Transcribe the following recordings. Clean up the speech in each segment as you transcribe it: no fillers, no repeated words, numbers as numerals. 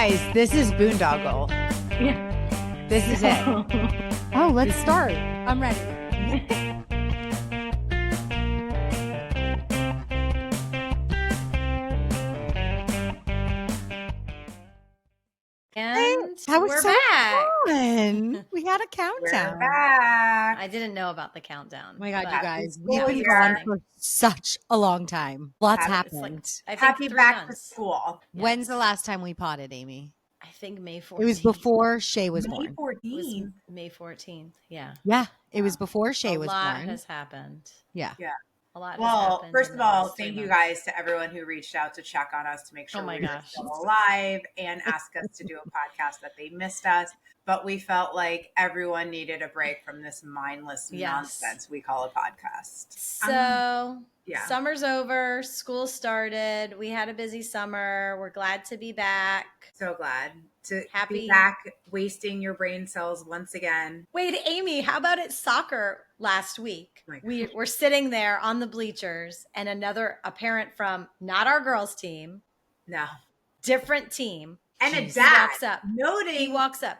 Guys, this is Boondoggled. Yeah. This is it. Oh, let's start. I'm ready. And That was we're so back. fun. We had a We're countdown. back. I didn't know about the countdown. Oh my God, but you guys. school We've been year. gone for such a long time. Lots Happy- it's like, happened. I think Happy 3 back months. to school. Yes. When's the last time we potted, Amy? I think May 14th. It was before Shay was May born. It was 14th. May 14th. Yeah. Yeah, it was before Shay a was lot born. has happened. Yeah. A lot has Well, happened. first in of the all, last 3 thank you months. guys to everyone who reached out to check on us to make sure Oh my we were gosh. still alive and ask us to do a podcast that they missed us. But we felt like everyone needed a break from this mindless nonsense we call a podcast. So, yeah. Summer's over. School started. We had a busy summer. We're glad to be back. So glad to Happy. be back wasting your brain cells once again. Wait, Amy, how about at soccer last week? Oh my We were sitting there on the bleachers, and a parent from not our girls' team, No. different team, And a he dad. walks up. Noting. He walks up.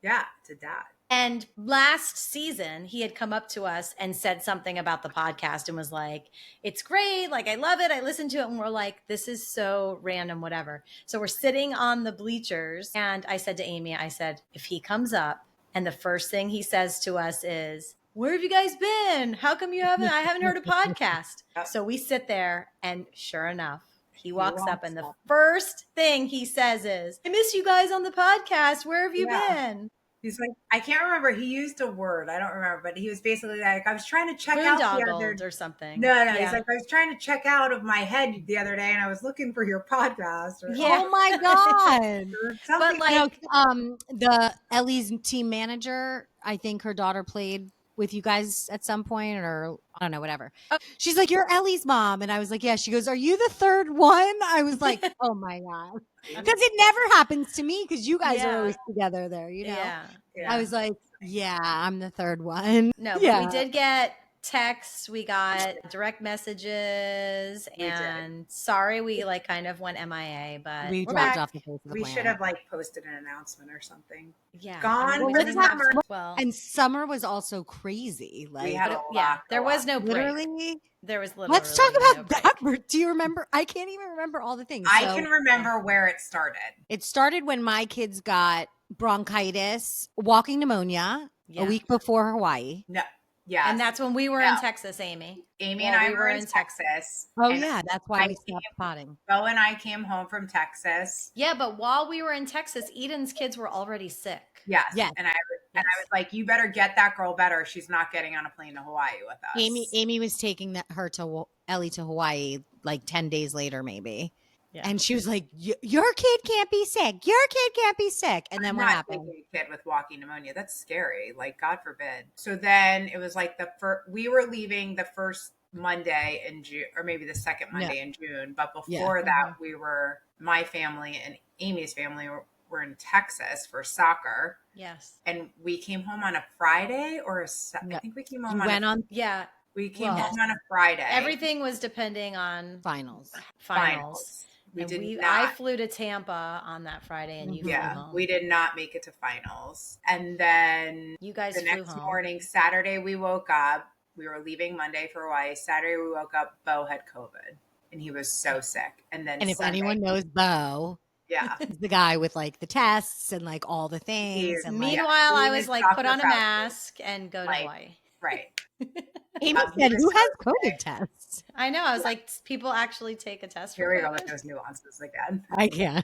Yeah, it's a dad. And last season, he had come up to us and said something about the podcast and was like, it's great. Like, I love it. I listened to it. And we're like, this is so random, whatever. So we're sitting on the bleachers. And I said to Amy, I said, if he comes up and the first thing he says to us is, where have you guys been? How come I haven't heard a podcast. So we sit there and sure enough, he walks up and the first thing he says is, I miss you guys on the podcast. Where have you been? He's like, I can't remember. He used a word. I don't remember, but he was basically like, I was trying to check out the other or something. No. Yeah. He's like, I was trying to check out of my head the other day, and I was looking for your podcast. Or Yeah. Oh my God. something But like, The Ellie's team manager, I think her daughter played with you guys at some point, or I don't know, whatever. Oh. She's like, you're Ellie's mom. And I was like, yeah. She goes, are you the third one? I was like, oh my God. Because it never happens to me because you guys are always together there, you know? Yeah. I was like, yeah, I'm the third one. No, but Yeah. we did get texts, we got direct messages, and sorry we like kind of went MIA, but we we're dropped back. off the face of the we planet. should have like posted an announcement or something. Yeah. Gone we with didn't the have- summer. well, And summer was also crazy. Like, We had a yeah, lot there go was on. no break. literally. There was literally Let's talk no about break. that. Do you remember? I can't even remember all the things. I So, can remember where it started. It started when my kids got bronchitis, walking pneumonia Yeah. a week before Hawaii. No. Yeah. And that's when we were in Texas, Amy. Amy Well, and I we were in Texas. Oh, and yeah. That's why I we stopped potting. Bo and I came home from Texas. Yeah, but while we were in Texas, Eden's kids were already sick. Yes. Yes. And I was like, you better get that girl better. She's not getting on a plane to Hawaii with us. Amy was taking Ellie to Hawaii like 10 days later, maybe. Yeah. And she was like, your kid can't be sick. Your kid can't be sick. And then I'm what not happened? taking a kid with walking pneumonia. That's scary. Like, God forbid. So then it was like we were leaving the first Monday in June, or maybe the second Monday in June. But before that, my family and Amy's family were in Texas for soccer. Yes. And we came home on a Friday I think we came home we came home on a Friday. Everything was depending on Finals. I flew to Tampa on that Friday, and you flew home. We did not make it to finals. And then you guys the flew next home. morning, Saturday, we woke up. We were leaving Monday for Hawaii. Saturday, we woke up. Bo had COVID, and he was so sick. And then if Sunday, anyone knows Bo, he's the guy with like the tests and like all the things. And meanwhile, I was like, put on a mask and go to Hawaii. Right. Amy said, who has COVID tests? I know. I was like, people actually take a test. Here we go with those nuances again. I can.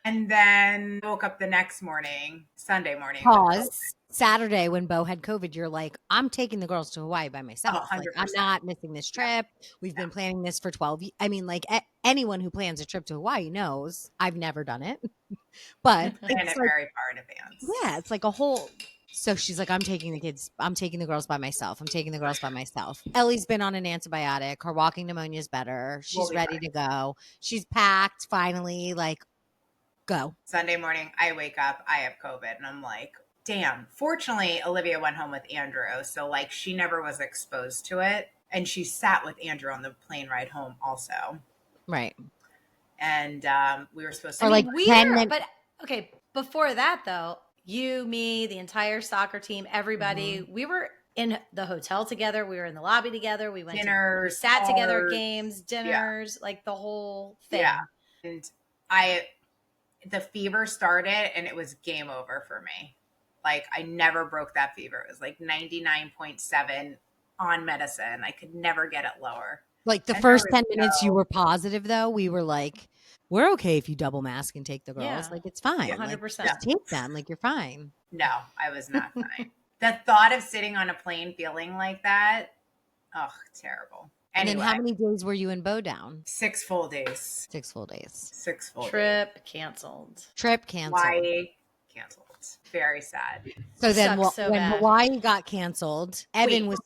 And then woke up the next morning, Sunday morning. Pause. Saturday when Bo had COVID, you're like, I'm taking the girls to Hawaii by myself. Like, I'm not missing this trip. We've been planning this for 12 years. I mean, like anyone who plans a trip to Hawaii knows I've never done it. But and it's very far in advance. Yeah, it's like a whole. So she's like, I'm taking the girls by myself. Ellie's been on an antibiotic. Her walking pneumonia is better. She's ready to go. She's packed finally. Like, go. Sunday morning, I wake up. I have COVID. And I'm like, damn. Fortunately, Olivia went home with Andrew. So, like, she never was exposed to it. And she sat with Andrew on the plane ride home also. Right. And we were supposed to. Or like we 10 were, minutes. but okay. Before that, though, you, me, the entire soccer team, everybody, we were in the hotel together. We were in the lobby together. We went dinners, we sat together at bars, games, dinners, like the whole thing. Yeah. And the fever started and it was game over for me. Like I never broke that fever. It was like 99.7 on medicine. I could never get it lower. Like the first 10 minutes you were positive though, we were like, we're okay if you double mask and take the girls. Yeah. Like it's fine. 100%. Like, just take them. Like you're fine. No, I was not fine. The thought of sitting on a plane feeling like that, oh, terrible. And Anyway, then how many days were you in Bow-Down? 6 full days. 6 full days. 6 full Trip days. canceled. Trip canceled. Hawaii canceled. Very sad. So then so when bad. Hawaii got canceled, Evan was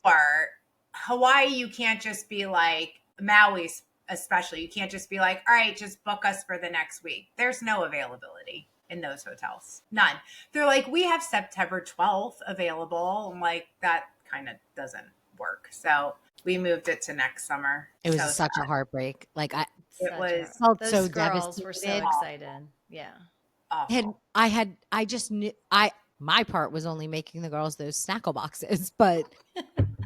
Hawaii, you can't just be like Maui, especially. You can't just be like, all right, just book us for the next week. There's no availability in those hotels. None. They're like, we have September 12th available. I'm like, that kind of doesn't work. So we moved it to next summer. It was such a heartbreak. Like felt so girls devastated. Were so excited. Yeah. I just knew my part was only making the girls those snackle boxes, but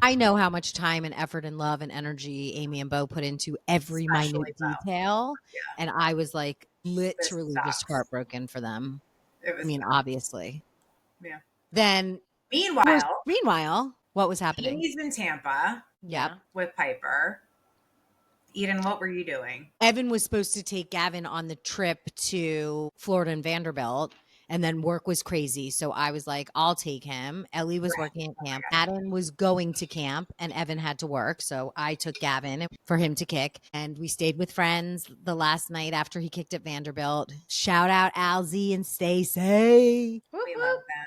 I know how much time and effort and love and energy Amy and Bo put into every minute detail. Yeah. And I was like literally just heartbroken for them. Obviously. Yeah. Then meanwhile, what was happening? Amy's in Tampa. Yep. With Piper. Eden, what were you doing? Evan was supposed to take Gavin on the trip to Florida and Vanderbilt, and then work was crazy. So I was like, I'll take him. Ellie was working at camp. Adam was going to camp, and Evan had to work. So I took Gavin for him to kick, and we stayed with friends the last night after he kicked at Vanderbilt. Shout out Alzie and Stacey. We love that.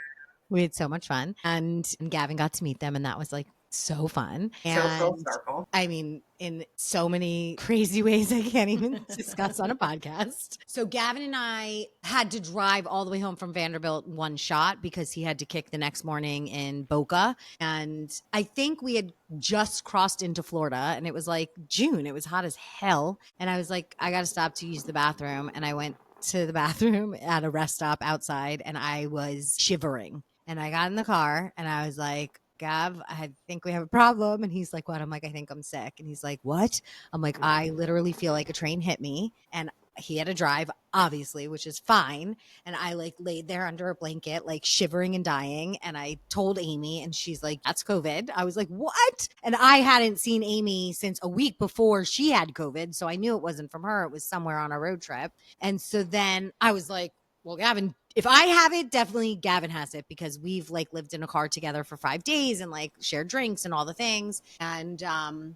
We had so much fun, and Gavin got to meet them, and that was like so fun. And so full circle. I mean, in so many crazy ways I can't even discuss on a podcast. So Gavin and I had to drive all the way home from Vanderbilt one shot because he had to kick the next morning in Boca. And I think we had just crossed into Florida, and it was like June. It was hot as hell. And I was like, I got to stop to use the bathroom. And I went to the bathroom at a rest stop outside, and I was shivering. And I got in the car and I was like, Gav, I think we have a problem. And he's like, what? I'm like, I think I'm sick. And he's like, what? I'm like, I literally feel like a train hit me. And he had to drive, obviously, which is fine. And I like laid there under a blanket, like shivering and dying. And I told Amy, and she's like, that's COVID. I was like, what? And I hadn't seen Amy since a week before she had COVID. So I knew it wasn't from her. It was somewhere on a road trip. And so then I was like, well, Gavin, if I have it, definitely Gavin has it, because we've like lived in a car together for 5 days and like shared drinks and all the things. And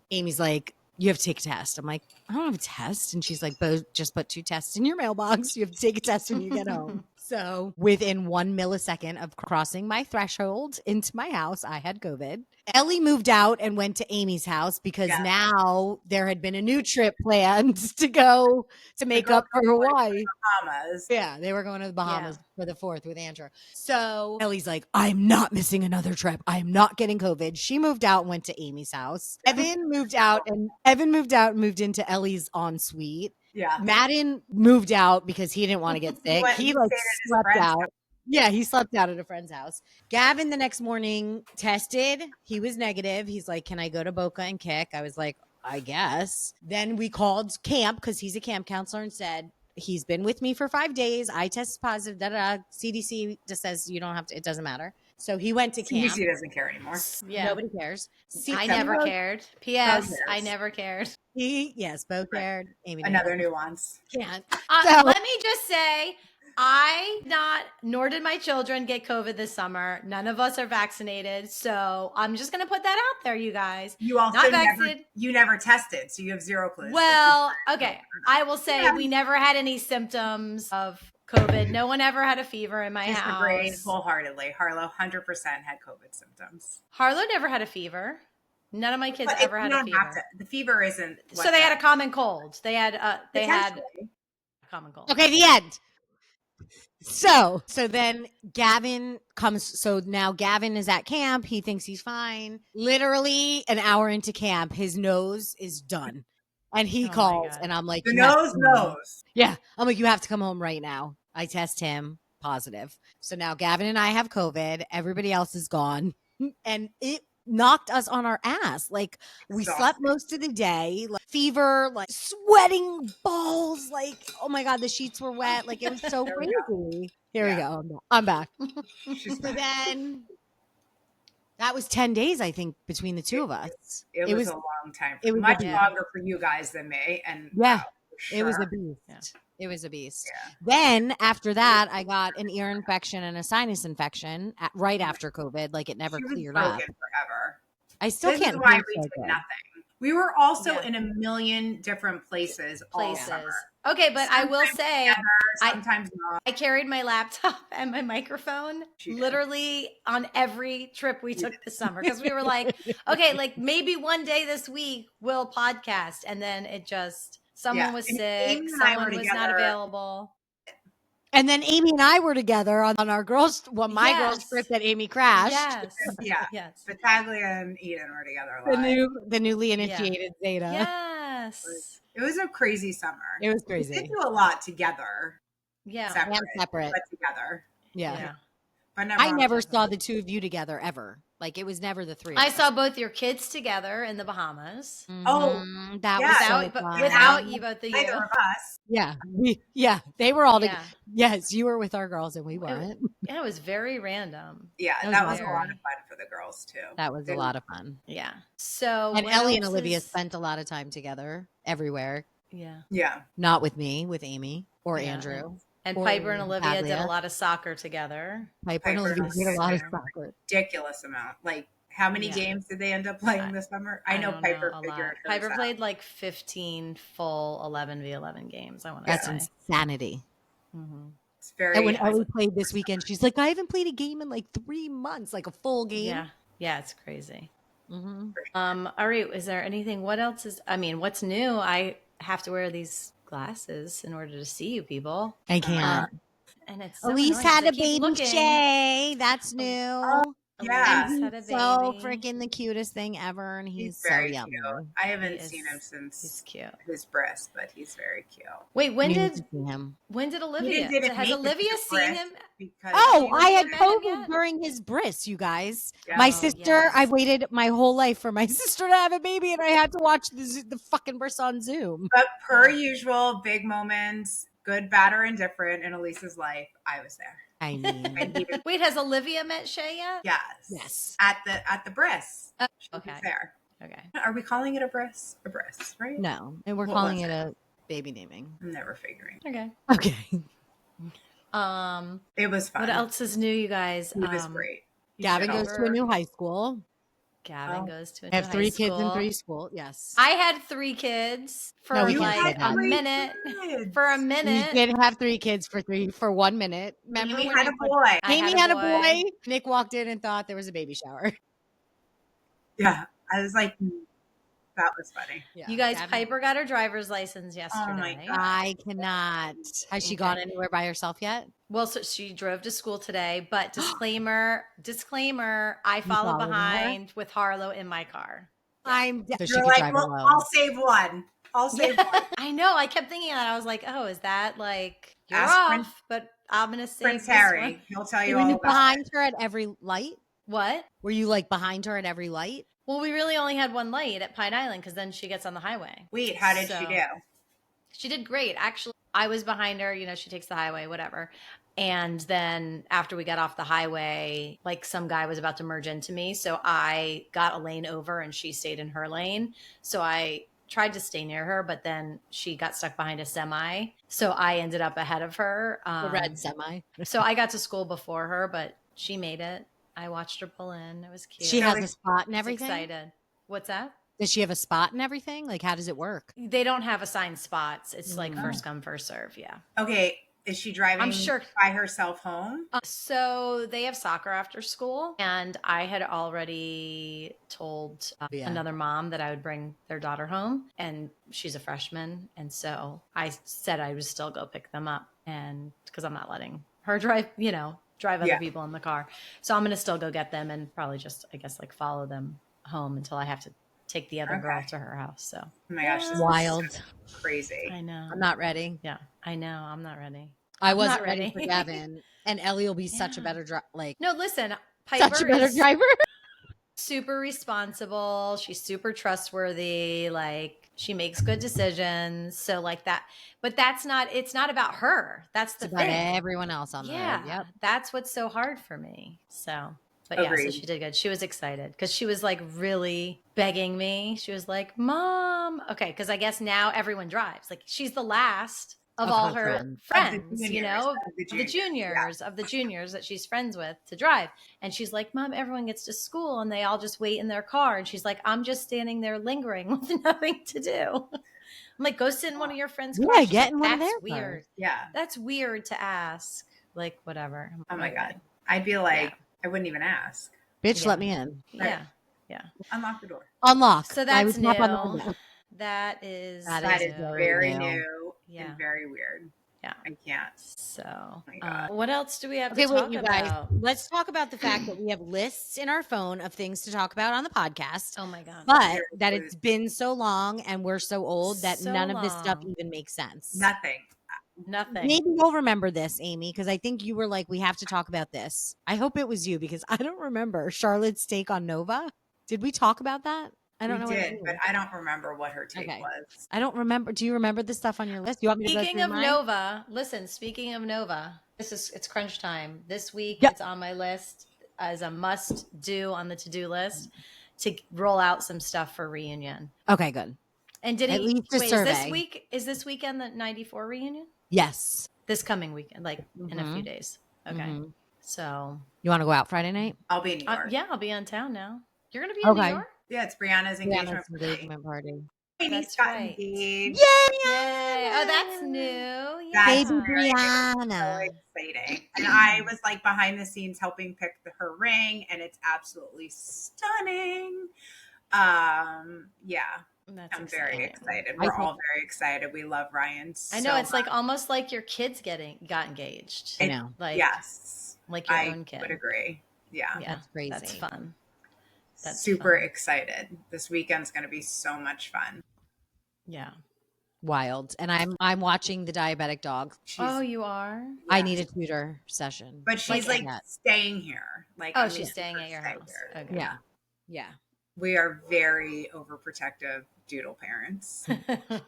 Amy's like, you have to take a test. I'm like, I don't have a test. And she's like, Bo, just put 2 tests in your mailbox. You have to take a test when you get home. So within 1 millisecond of crossing my threshold into my house, I had COVID. Ellie moved out and went to Amy's house because now there had been a new trip planned to go to make up for Hawaii. Bahamas. Yeah, they were going to the Bahamas for the 4th with Andrew. So Ellie's like, I'm not missing another trip. I'm not getting COVID. She moved out and went to Amy's house. Evan moved out and moved into Ellie's ensuite. Yeah. Madden moved out because he didn't want to get sick. He like slept out. Yeah, he slept out at a friend's house. Gavin the next morning tested. He was negative. He's like, can I go to Boca and kick? I was like, I guess. Then we called camp because he's a camp counselor and said, he's been with me for 5 days. I tested positive. CDC just says you don't have to. It doesn't matter. So he went to camp. CDC doesn't care anymore. Yeah. Nobody cares. I never cared. P.S. I never cared. Bo cared. Amy Another nuance. Can't. Let me just say, nor did my children get COVID this summer. None of us are vaccinated. So I'm just going to put that out there, you guys. You also never tested, so you have zero clues. Well, okay. I will say we never had any symptoms of COVID. No one ever had a fever in my house. Agreed wholeheartedly. Harlow 100% had COVID symptoms. Harlow never had a fever. None of my kids ever had a fever. The fever isn't. So they had a common cold. They had a common cold. Okay, the end. So then Gavin comes. So now Gavin is at camp. He thinks he's fine. Literally an hour into camp, his nose is done. And he calls and I'm like, the nose knows. Yeah. I'm like, you have to come home right now. I test him positive. So now Gavin and I have COVID. Everybody else is gone. And it knocked us on our ass. Like we slept most of the day, like fever, like sweating balls. Like, oh my God, the sheets were wet. Like it was so crazy. Here we go. I'm back. So then that was 10 days, I think, between the two of us. It was a long time. It was much longer for you guys than me. And it was a beast. Yeah. It was a beast. Yeah. Then after that, I got an ear infection and a sinus infection right after COVID. Like it never cleared up. Forever. I still can't. This is why we did nothing. We were also in a million different places. All summer. Okay, but sometimes I will say, together, sometimes not. I carried my laptop and my microphone literally on every trip we took this summer because we were like, okay, like maybe one day this week we'll podcast, and then it just someone was sick, someone was not available. And then Amy and I were together on our girls, my girls' trip that Amy crashed. Yes. Battaglia and Eden were together. The newly initiated Zeta. Yes. It was a crazy summer. It was crazy. We did do a lot together. Yeah. Separate. But together. Yeah. I never saw the two of you together ever. Like it was never the three of us. I saw both your kids together in the Bahamas. Mm-hmm. Oh, that was so fun. Without you, both of you. Neither of us. Yeah. They were all together. Yes, you were with our girls and we weren't. It was very random. Yeah, that was a lot of fun for the girls too. That was a lot of fun. Yeah. So and Ellie and Olivia spent a lot of time together everywhere. Yeah. Yeah. Not with me, with Amy or Andrew. And Piper and Olivia did a lot of soccer together. Piper and Olivia did a lot of soccer. Ridiculous amount. Like, how many games did they end up playing this summer? I know Piper figured Piper played like 15 full 11v11 games, I want to say. That's insanity. Mm-hmm. It's very. And when Ellie played this weekend, she's like, I haven't played a game in like 3 months, like a full game. Yeah, it's crazy. Mm-hmm. All right, is there anything? What else is? I mean, what's new? I have to wear these glasses in order to see you people. I can't. And it's so Elise had a baby Shay. That's new. Yeah, and he's so freaking the cutest thing ever, and he's so yummy. Cute. I haven't seen him since he's cute. His breast, but he's very cute. Wait, when did Olivia? Has Olivia seen him? I had COVID during his bris, you guys. Yeah. My sister, I waited my whole life for my sister to have a baby, and I had to watch the fucking bris on Zoom. But per usual, big moments, good, bad, or indifferent in Elise's life, I was there. I mean, wait, has Olivia met Shay yet? Yes. At the bris. Okay. There. Okay. Are we calling it a bris? A bris, right? No, and we're calling it a baby naming. I'm never figuring. Okay. It was fun. What else is new, you guys? It was great. Gavin goes to a new high school. Gavin goes to a new high school. I have 3 kids in 3 schools. Yes. I had 3 kids for a minute. For a minute. You did have 3 kids for 1 minute. Remember Amy had a boy. Amy had a boy. Nick walked in and thought there was a baby shower. Yeah. I was like, that was funny. Yeah. You guys, Piper got her driver's license yesterday. Oh my God. I cannot. Has she gone anywhere by herself yet? Well, so she drove to school today, but disclaimer, I follow behind with Harlow in my car. You're like, well, I'll save one. I know. I kept thinking that. I was like, oh, is that like, you're off, but I'm going to save Prince Harry. He'll tell you all about behind her at every light? What? Were you like behind her at every light? Well, we really only had 1 light at Pine Island because then she gets on the highway. Wait, how did she do? She did great. Actually, I was behind her. You know, she takes the highway, whatever. And then after we got off the highway, like some guy was about to merge into me. So I got a lane over and she stayed in her lane. So I tried to stay near her, but then she got stuck behind a semi. So I ended up ahead of her. The red semi. So I got to school before her, but she made it. I watched her pull in. It was cute. She has a spot and everything? Excited. What's that? Does she have a spot and everything? Like, how does it work? They don't have assigned spots. It's like first come, first serve. Yeah. Okay. Is she driving by herself home? So they have soccer after school. And I had already told another mom that I would bring their daughter home. And she's a freshman. And so I said I would still go pick them up. And because I'm not letting her drive other people in the car. So I'm going to still go get them and probably just, I guess, like follow them home until I have to take the other girl to her house. So, oh my gosh, this wild, is crazy. I know. I'm not ready. Yeah, I know. I'm not ready. I wasn't ready for Gavin, and Ellie will be such a better driver. Like, no, listen, Piper such a better driver. Super responsible. She's super trustworthy. Like, she makes good decisions. So like that, but it's not about her. That's the it's about thing. Everyone else on the road. Yep. That's what's so hard for me. So, but yeah, so she did good. She was excited because she was like really begging me. She was like, Mom. Okay. Because I guess now everyone drives. Like, she's the last of all her friends, you know, of the juniors that she's friends with to drive. And she's like, Mom, everyone gets to school and they all just wait in their car. And she's like, I'm just standing there lingering with nothing to do. I'm like, go sit in one of your friends' cars. Yeah, get in one of their weird. Cars. Yeah. That's weird to ask. Like, whatever. Oh my God. I'd be like, I wouldn't even ask. Bitch, let me in. Yeah. Yeah. Unlock the door. Unlock. So that's new. That is very new and very weird. Yeah. I can't. So, what else do we have to talk wait, you about? guys, let's talk about the fact that we have lists in our phone of things to talk about on the podcast. Oh my God. But that it's been so long and we're so old that none of this stuff even makes sense. Nothing. Maybe you'll remember this, Amy, because I think you were like, we have to talk about this. I hope it was you because I don't remember Charlotte's take on Nova. Did we talk about that? I don't know. But I don't remember what her take was. I don't remember. Do you remember the stuff on your list? You want me to Speaking of Nova, speaking of Nova, it's crunch time. This week it's on my list as a must do on the to-do list to roll out some stuff for reunion. Okay, good. And did at least a survey. Is this weekend the 94 reunion? Yes. This coming weekend, like in a few days. Okay. So you want to go out Friday night? I'll be in New York. Yeah, I'll be in town now. You're going to be in New York? Yeah, it's Brianna's engagement party. He's got engaged. Yay! Oh, that's new. Baby Brianna. So exciting. And I was like behind the scenes helping pick her ring, and it's absolutely stunning. Yeah. I'm very excited. We're all very excited. We love Ryan. I know it's like almost like your kids got engaged. I know. Like yes, like your own kid. I would agree. Yeah, that's crazy. That's fun. That's super excited. This weekend's going to be so much fun. Yeah, wild. And I'm watching the diabetic dog. You are? Yeah. I need a tutor session, but she's like staying here. Like, she's staying at your house. Okay. Yeah, yeah. We are very overprotective doodle parents.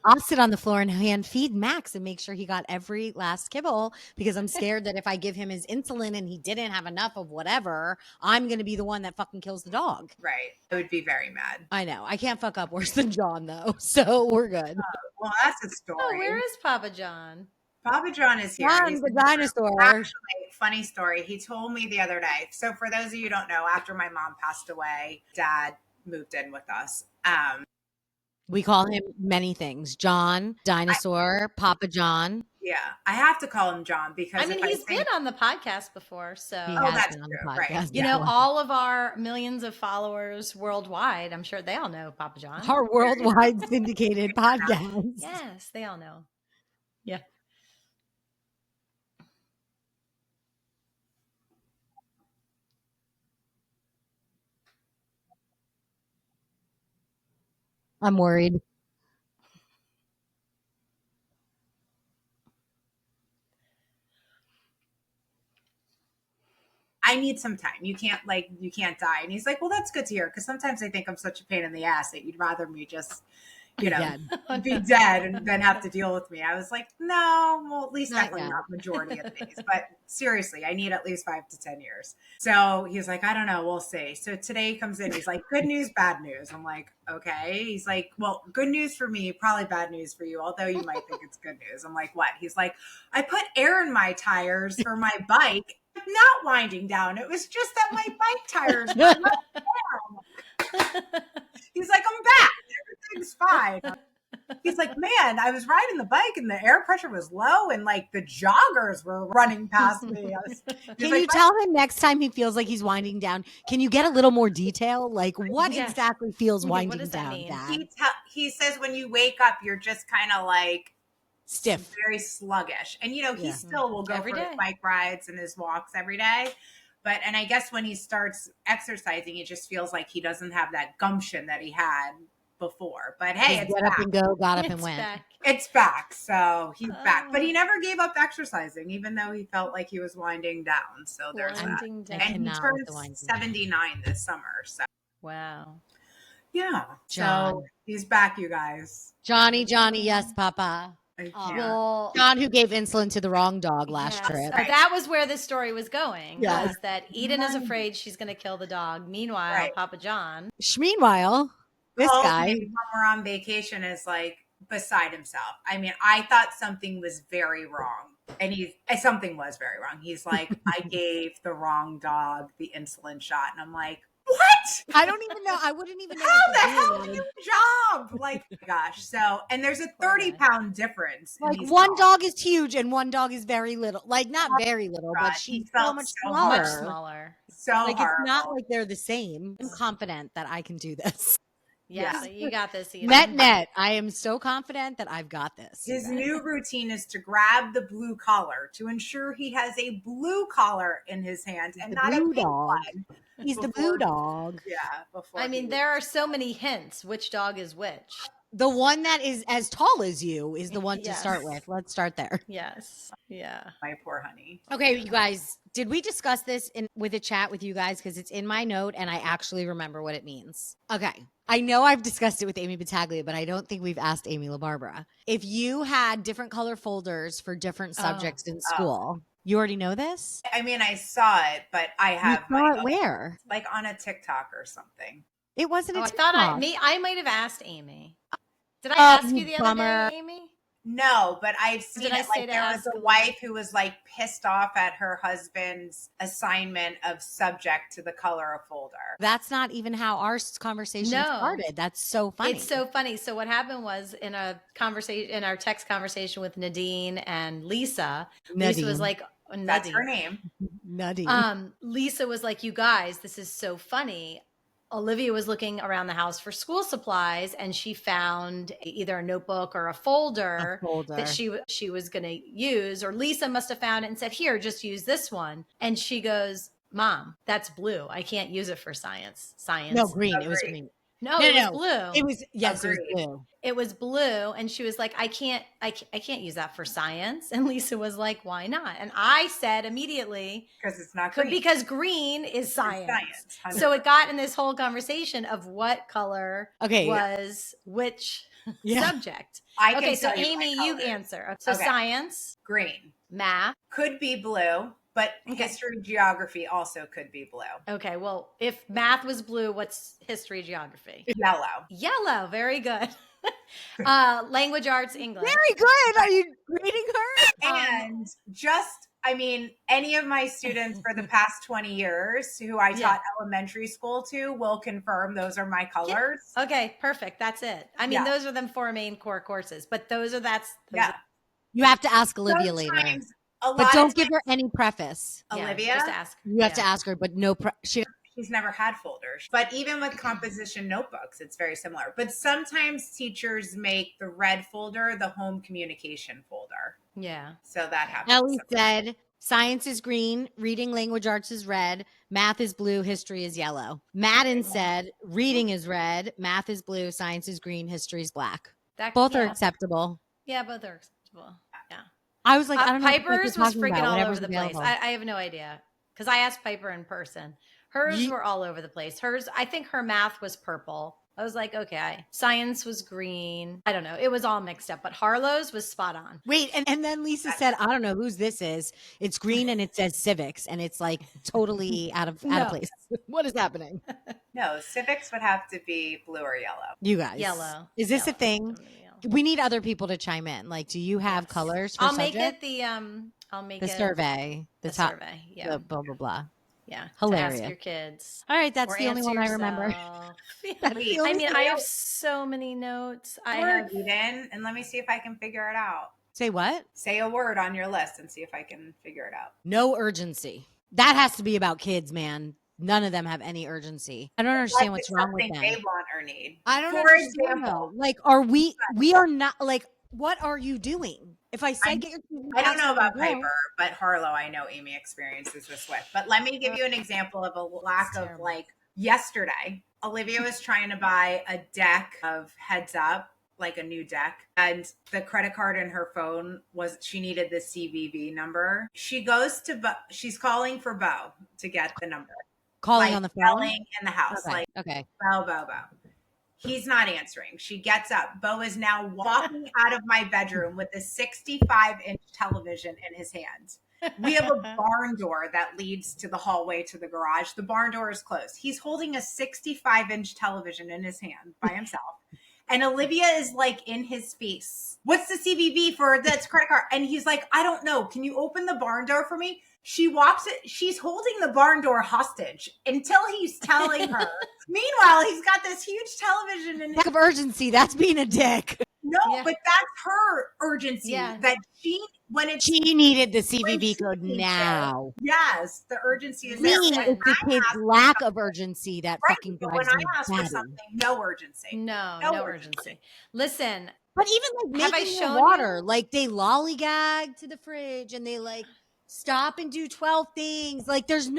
I'll sit on the floor and hand feed Max and make sure he got every last kibble because I'm scared that if I give him his insulin and he didn't have enough of whatever, I'm going to be the one that fucking kills the dog. Right. I would be very mad. I know. I can't fuck up worse than John though. So we're good. Well, that's a story. Oh, where is Papa John? Papa John is here. John's the dinosaur. Actually, funny story. He told me the other day. So for those of you who don't know, after my mom passed away, Dad moved in with us. We call him many things. John, dinosaur, Papa John. Yeah. I have to call him John because he's been on the podcast before. So that's true. Right. You know, all of our millions of followers worldwide, I'm sure they all know Papa John. Our worldwide syndicated podcast. Yes, they all know. Yeah. I'm worried. I need some time. You can't die. And he's like, well, that's good to hear. Cause sometimes I think I'm such a pain in the ass that you'd rather me just, be dead and then have to deal with me. I was like, no, well, at least definitely not majority of days. But seriously, I need at least 5 to 10 years. So he's like, I don't know. We'll see. So today he comes in. He's like, good news, bad news. I'm like, okay. He's like, well, good news for me, probably bad news for you, although you might think it's good news. I'm like, what? He's like, I put air in my tires for my bike. Not winding down. It was just that my bike tires were not down. He's like, I'm back. Everything's fine. He's like, man, I was riding the bike and the air pressure was low and like the joggers were running past me. Can you tell him next time he feels like he's winding down? Can you get a little more detail? Like what exactly feels winding down? He says when you wake up, you're just kind of like stiff, very sluggish. And, he still will go for his bike rides and his walks every day. And I guess when he starts exercising, it just feels like he doesn't have that gumption that he had before. But hey, it's get back. up and go, got up and It's went. back. It's back. So he's back. But he never gave up exercising, even though he felt like he was winding down. So there's that. And he turns 79 this summer. So wow. Yeah. John. So he's back, you guys. Johnny, yes, Papa. Well, John, who gave insulin to the wrong dog last trip. So that was where the story was going. Yes. Was that Eden is afraid she's going to kill the dog. Meanwhile, Papa John. Meanwhile, this guy, when we're on vacation, is like beside himself. I mean, I thought something was very wrong. And something was very wrong. He's like, I gave the wrong dog the insulin shot. And I'm like, what? I don't even know. I wouldn't even know. How the hell do you job? Like, gosh. So, and there's a 30-pound difference. Like one dog is huge and one dog is very little. Like not very little, but she's so much smaller. Much smaller. So like horrible. It's not like they're the same. I'm confident that I can do this. Yeah, so you got this. Net. I am so confident that I've got this. His new routine is to grab the blue collar to ensure he has a blue collar in his hand and not a pink one. He's the blue dog. Yeah. I mean, there are so many hints. Which dog is which? The one that is as tall as you is the one to start with. Let's start there. Yes. Yeah. My poor honey. Okay, you guys, did we discuss this with a chat with you guys? Because it's in my note and I actually remember what it means. Okay. I know I've discussed it with Amy Battaglia, but I don't think we've asked Amy LaBarbera. If you had different color folders for different subjects in school, you already know this? I mean, I saw it, but I have you saw it where? Like on a TikTok or something. It wasn't a TikTok. I thought I might have asked Amy. Did I ask you the other day, Amy? No, but I've seen it. Like there was a wife who was like pissed off at her husband's assignment of subject to the color of folder. That's not even how our conversation started. That's so funny. It's so funny. So what happened was in a conversation, in our text conversation with Nadine and Lisa, Lisa was like, that's her name. Nadine. Lisa was like, you guys, this is so funny. Olivia was looking around the house for school supplies and she found either a notebook or a folder. That she was going to use, or Lisa must have found it and said, here, just use this one. And she goes, Mom, that's blue. I can't use it for science. No, green. It was green. No, it was blue. It was, yes, agreed. It was blue. It was blue. And she was like, I can't use that for science. And Lisa was like, why not? And I said immediately, because it's not green. Because green is science. So it got in this whole conversation of what color was which subject. So Amy, you answer. So science. Green. Math. Could be blue. But history, geography also could be blue. Okay, well, if math was blue, what's history, geography? Yellow. Yellow, very good. Language arts, English. Very good. Are you grading her? And any of my students for the past 20 years who I taught elementary school to will confirm those are my colors. Yeah. Okay, perfect. That's it. I mean, those are them 4 main core courses, but You have to ask Olivia later. But don't give her any preface. Olivia? Just ask. You have to ask her, but she's never had folders. But even with composition notebooks, it's very similar. But sometimes teachers make the red folder the home communication folder. Yeah. So that happens. Ellie said, science is green, reading language arts is red, math is blue, history is yellow. Madden said, reading is red, math is blue, science is green, history is black. Both are acceptable. Yeah, both are acceptable. Yeah. I was like, I don't know. Piper's was freaking all over the place. I have no idea because I asked Piper in person. Hers were all over the place. Hers, I think her math was purple. I was like, okay. Science was green. I don't know. It was all mixed up, but Harlow's was spot on. Wait, and then Lisa said, I don't know whose this is. It's green and it says civics, and it's like totally out of place. What is happening? No, civics would have to be blue or yellow. You guys. Yellow. Is this a thing? We need other people to chime in. Like, do you have colors for subject? I'll make the survey. The survey. Yeah. The blah, blah, blah. Yeah. Hilarious. Ask your kids. All right. That's the only one I remember. I have so many notes. Eden, and let me see if I can figure it out. Say what? Say a word on your list and see if I can figure it out. No urgency. That has to be about kids, man. None of them have any urgency. I don't understand what's wrong with them. They want or need. I don't understand. Like, we are not like, what are you doing? If I say I don't know about Piper, but Harlow, I know Amy experiences this with. But let me give you an example of a lack of like yesterday. Olivia was trying to buy a deck of Heads Up, like a new deck, and the credit card in her phone she needed the CVV number. She goes to she's calling for Bo to get the number. Calling on the phone? Yelling in the house. Okay. Bo, Bo, Bo. He's not answering. She gets up. Bo is now walking out of my bedroom with a 65-inch television in his hand. We have a barn door that leads to the hallway to the garage. The barn door is closed. He's holding a 65-inch television in his hand by himself. And Olivia is like in his face. What's the CVV for that's credit card? And he's like, I don't know. Can you open the barn door for me? She walks it. She's holding the barn door hostage until he's telling her. Meanwhile, he's got this huge television in lack of urgency. That's being a dick. No, but that's her urgency. Yeah. That she needed the CVV code now. Yes, the urgency is Me, there. it's the kid's lack of urgency that fucking drives when I me ask for something, no urgency. No urgency. Listen, but even like making the water, like they lollygag to the fridge and they like stop and do 12 things. Like there's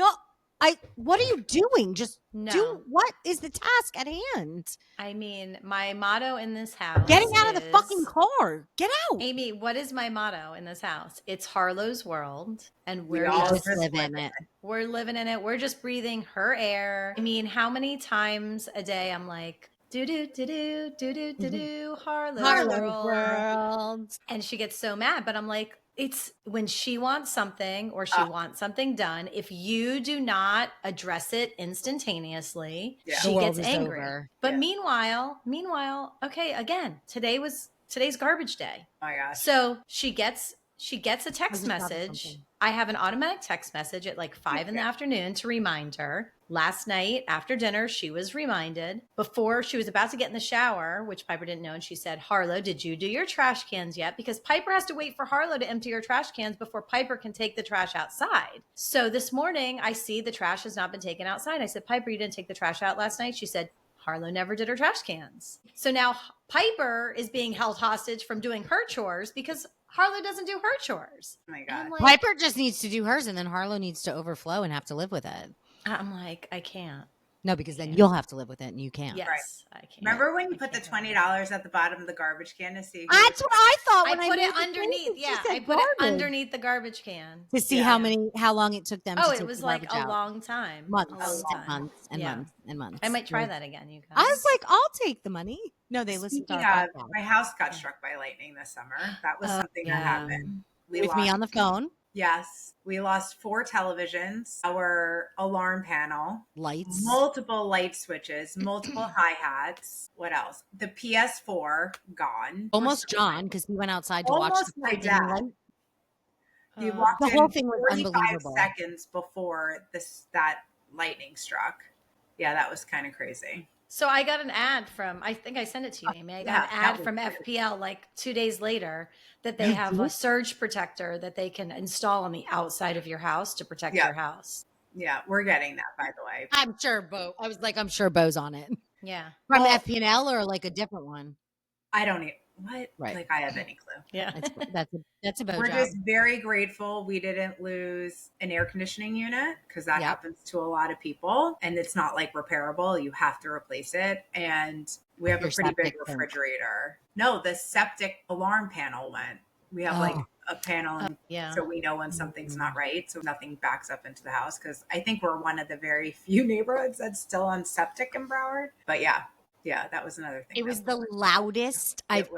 what are you doing? Just do what is the task at hand? I mean, my motto in this house getting out of the fucking car. Get out. Amy, what is my motto in this house? It's Harlow's world and we're just living in it. We're living in it. We're just breathing her air. I mean, how many times a day I'm like, Harlow's world. And she gets so mad, but I'm like, it's when she wants something or she wants something done. If you do not address it instantaneously, she gets angry. Over. But meanwhile, okay, again, today's garbage day. Oh my gosh. So she gets a text message. I have an automatic text message at like 5 in the afternoon to remind her. Last night after dinner, she was reminded before she was about to get in the shower, which Piper didn't know. And she said, Harlow, did you do your trash cans yet? Because Piper has to wait for Harlow to empty her trash cans before Piper can take the trash outside. So this morning I see the trash has not been taken outside. I said, Piper, you didn't take the trash out last night? She said, Harlow never did her trash cans. So now Piper is being held hostage from doing her chores because Harlow doesn't do her chores. Oh my God. Like, Piper just needs to do hers and then Harlow needs to overflow and have to live with it. I'm like, I can't. No, because then you'll have to live with it and you can't. Yes, right. I can't. Remember when you put the $20 at the bottom of the garbage can to see? That's what I thought when I put it underneath. Yeah, I put it underneath the garbage can to see how long it took them. Oh, it was like a long time, months and months. I might try that again. You guys. I was like, I'll take the money. No, they listened to our podcast. My house got struck by lightning this summer. That was something that happened. With me on the phone. Yes. We lost 4 televisions, our alarm panel, lights, multiple light switches, multiple hi-hats. What else? The PS4 gone. Almost John, because he went outside to watch my dad. He walked the whole thing was 45 unbelievable. seconds before that lightning struck. Yeah, that was kind of crazy. So I got an ad from, I think I sent it to you, Amy. I got an ad from FPL like 2 days later that they have a surge protector that they can install on the outside of your house to protect your house. Yeah, we're getting that, by the way. I'm sure Bo. I was like, I'm sure Bo's on it. Yeah. From FPL or like a different one? I don't need what? Right. Like I have any clue. Yeah. That's a Bo We're job. just very grateful we didn't lose an air conditioning unit because that happens to a lot of people and it's not like repairable. You have to replace it. And we have a pretty big refrigerator. No, the septic alarm panel went. We have like a panel so we know when something's not right. So nothing backs up into the house because I think we're one of the very few neighborhoods that's still on septic in Broward. But yeah, that was another thing. It was the loudest I've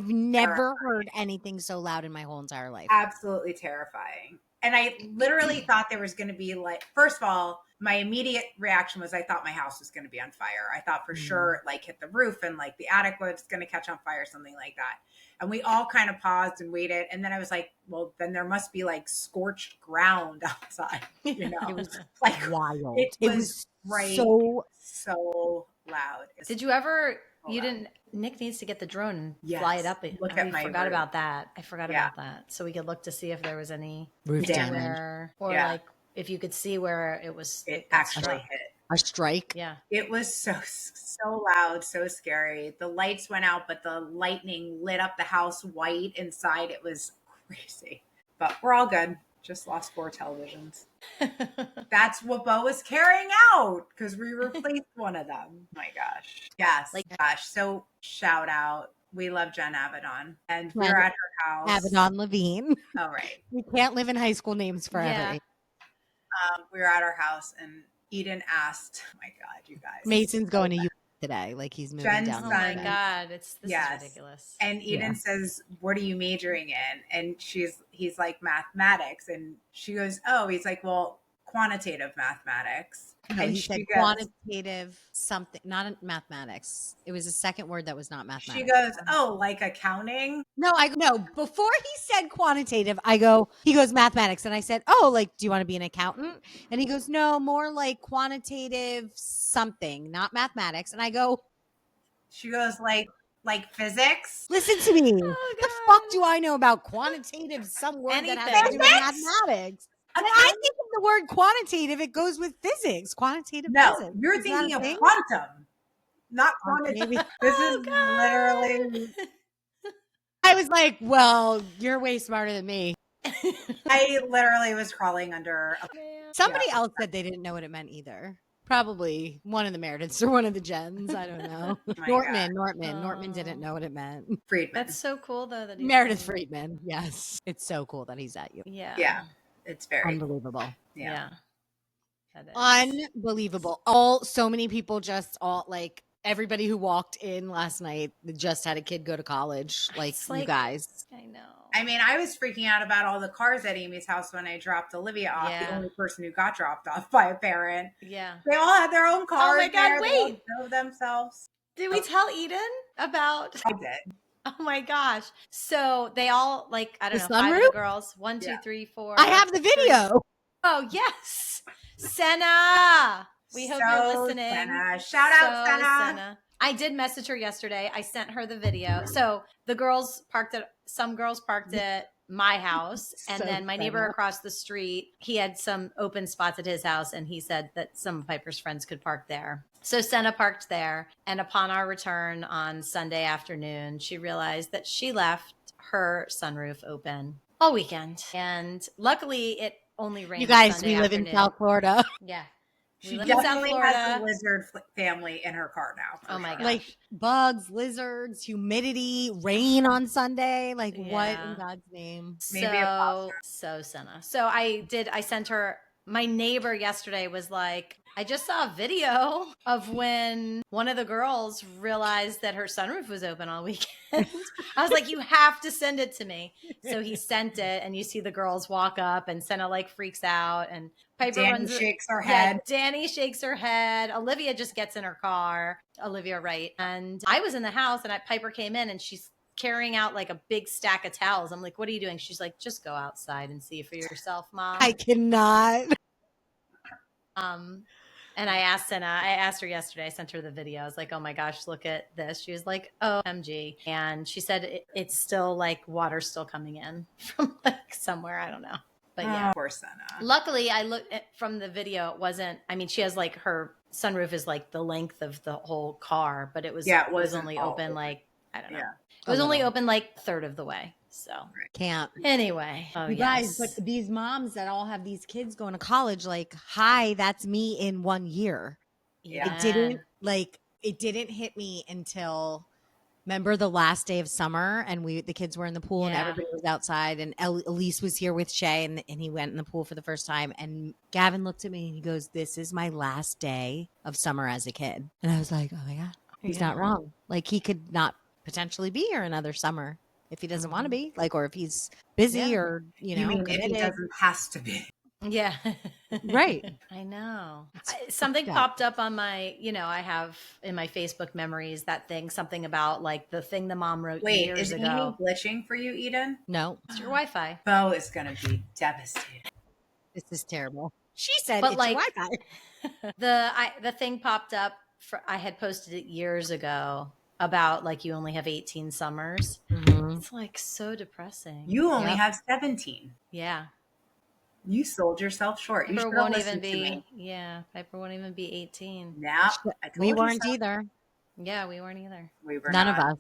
never heard anything so loud in my whole entire life. Absolutely terrifying. And I literally thought there was going to be like, first of all, my immediate reaction was I thought my house was going to be on fire. I thought for sure it like hit the roof and like the attic was going to catch on fire, something like that. And we all kind of paused and waited. And then I was like, well, then there must be like scorched ground outside. You know, it was like wild. It was so loud. Did you ever, Nick needs to get the drone and fly it up. I forgot about that. About that. So we could look to see if there was any roof damage or like if you could see where it actually hit. A strike. Yeah. It was so loud, so scary. The lights went out, but the lightning lit up the house white inside. It was crazy. But we're all good. Just lost 4 televisions. That's what Bo was carrying out because we replaced one of them. Oh my gosh. Yes. Gosh. So shout out. We love Jen Avedon. And we were at her house. Avedon Levine. Oh, right. We can't live in high school names forever. Yeah. We were at our house and Eden asked, oh my God, you guys. Mason's going to U today. Like he's moving Jen's down. Oh my God. This is ridiculous. And Eden says, what are you majoring in? And he's like, mathematics. And she goes, oh, he's like, well, quantitative mathematics. No, and he said quantitative something, not mathematics. It was a second word that was not mathematics. She goes, oh, like accounting? No, before he said quantitative, he goes mathematics. And I said, oh, like, do you want to be an accountant? And he goes, no, more like quantitative something, not mathematics. And I go, she goes like physics? Listen to me. What the fuck do I know about quantitative, some word that has to do with mathematics? When I think of the word quantitative, it goes with physics. Quantitative physics. No, you're thinking of quantum, not quantitative. This is literally. I was like, well, you're way smarter than me. I literally was crawling under. Somebody else said they didn't know what it meant either. Probably one of the Merediths or one of the Jens. I don't know. Nortman didn't know what it meant. Friedman. That's so cool, though. That Meredith Friedman. Yes. It's so cool that he's at you. Yeah. Yeah. It's very unbelievable. Yeah. Unbelievable. So many people everybody who walked in last night just had a kid go to college. Like you guys. I know. I mean, I was freaking out about all the cars at Amy's house when I dropped Olivia off. The only person who got dropped off by a parent. Yeah. They all had their own cars. Oh my God, wait. They drove themselves. Did we tell Eden about? I did. Oh my gosh. So they all I don't know, 5 of the girls. 1, 2, 3, 4. I have the video. Oh, yes. Senna. We hope you're listening. Senna. Shout out, Senna. I did message her yesterday. I sent her the video. So some girls parked at my house. And then my neighbor across the street, he had some open spots at his house. And he said that some of Piper's friends could park there. So Senna parked there. And upon our return on Sunday afternoon, she realized that she left her sunroof open all weekend. And luckily it only rained. You guys, Sunday we live afternoon. in South Florida. Yeah. She definitely has a lizard family in her car now. Oh my gosh. Like bugs, lizards, humidity, rain on Sunday. Like what in God's name? So Senna. So I sent her, my neighbor yesterday was like, I just saw a video of when one of the girls realized that her sunroof was open all weekend. I was like, you have to send it to me. So he sent it, and you see the girls walk up, and Senna freaks out, and Piper shakes her head. Danny shakes her head. Olivia just gets in her car. Olivia Wright. And I was in the house, and Piper came in, and she's carrying out a big stack of towels. I'm like, what are you doing? She's like, just go outside and see for yourself, Mom. I cannot. And I asked her yesterday, I sent her the video. I was like, oh my gosh, look at this. She was like, OMG. And she said it's still water's still coming in from somewhere. I don't know. But yeah. Poor Senna. Luckily, I looked from the video. It wasn't, I mean, she has her sunroof is the length of the whole car, but it was only open I don't know. It was only open a third of the way. So can't. Anyway, you guys, but these moms that all have these kids going to college, hi, that's me in 1 year. Yeah. It didn't hit me until, remember the last day of summer, and the kids were in the pool and everybody was outside, and Elise was here with Shay, and he went in the pool for the first time, and Gavin looked at me and he goes, this is my last day of summer as a kid. And I was like, oh my God, he's not wrong. He could not potentially be here another summer if he doesn't want to be, or if he's busy or, you mean if he doesn't has to be. Yeah. Right. I know. Something popped up on my, I have in my Facebook memories that thing, something about the thing the mom wrote years ago. Wait, is Amy glitching for you, Eden? No. It's your Wi-Fi. Bo is going to be devastated. This is terrible. She said it's your Wi-Fi. The thing popped up, I had posted it years ago about you only have 18 summers. Mm-hmm. It's so depressing. You only have 17. Yeah. You sold yourself short. Piper won't even be. Yeah, Piper won't even be 18. Now we weren't either. Yeah, we weren't either. We were none of us.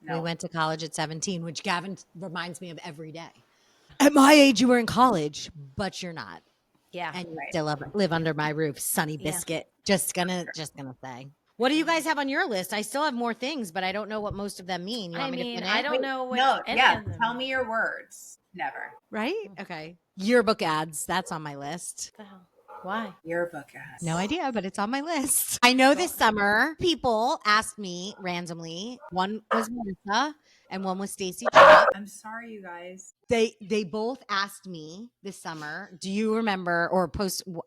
No. We went to college at 17, which Gavin reminds me of every day. At my age, you were in college, but you're not. Yeah. And you still live under my roof, Sunny Biscuit. Just gonna say. What do you guys have on your list? I still have more things, but I don't know what most of them mean. You want me to finish? I don't know what any of them tell me your words. Never. Right? Okay. Yearbook ads. That's on my list. What the hell? Why? Yearbook ads. No idea, but it's on my list. I know this summer people asked me randomly. One was Melissa and one was Stacy. I'm sorry, you guys. They both asked me this summer, do you remember, or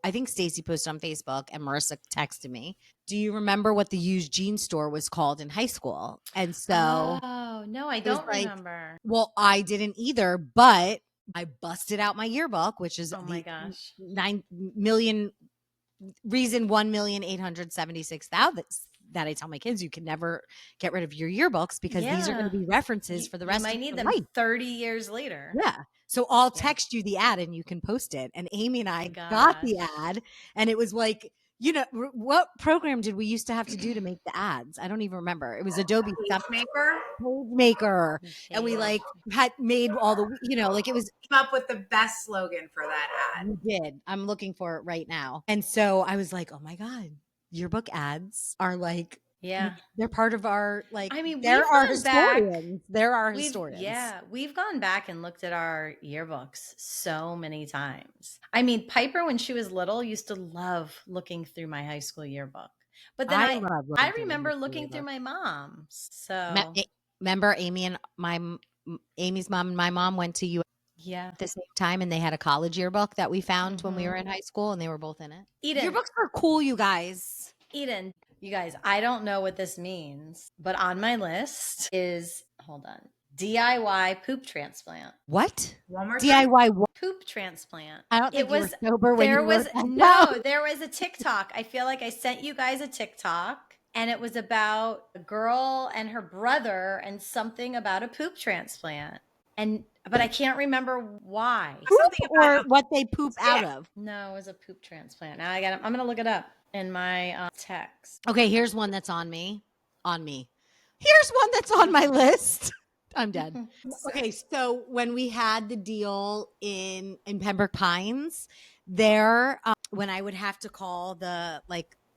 I think Stacy posted on Facebook and Marissa texted me, do you remember what the used jeans store was called in high school? And so oh no, I don't remember. Well, I didn't either, but I busted out my yearbook, which is 1,876,000 that I tell my kids you can never get rid of your yearbooks because these are going to be references for the rest of your life. You might need them 30 years later. Yeah. So I'll text you the ad and you can post it. And Amy and I got the ad and it was like, what program did we used to have to do to make the ads? I don't even remember. It was Adobe PageMaker. And we had made all the, it was came up with the best slogan for that ad. We did. I'm looking for it right now. And so I was like, oh my God, yearbook ads are they're part of our, there are historians. There are historians. Yeah. We've gone back and looked at our yearbooks so many times. I mean, Piper, when she was little, used to love looking through my high school yearbook. But then I remember looking through my mom's. So remember Amy's mom and my mom went to you at the same time and they had a college yearbook that we found when we were in high school and they were both in it. Eden. Yearbooks are cool, you guys. Eden, you guys, I don't know what this means, but on my list is, hold on, DIY poop transplant. What? One more DIY what? Poop transplant. I don't think you were sober when there you was were there was a TikTok. I feel like I sent you guys a TikTok and it was about a girl and her brother and something about a poop transplant. But I can't remember why. Or what they poop out of. No, it was a poop transplant. Now I'm going to look it up in my text. Okay, here's one that's on me. Here's one that's on my list. I'm dead. Okay, so when we had the deal in Pembroke Pines, when I would have to call the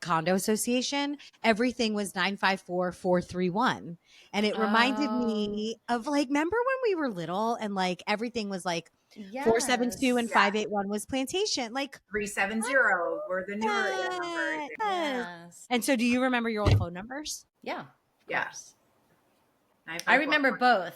condo association, everything was 954-431. And it reminded me of remember when we were little and everything was 472 and 581 was Plantation. 370 were the newer numbers. Yes. And so do you remember your old phone numbers? Yeah. Yes. I remember both.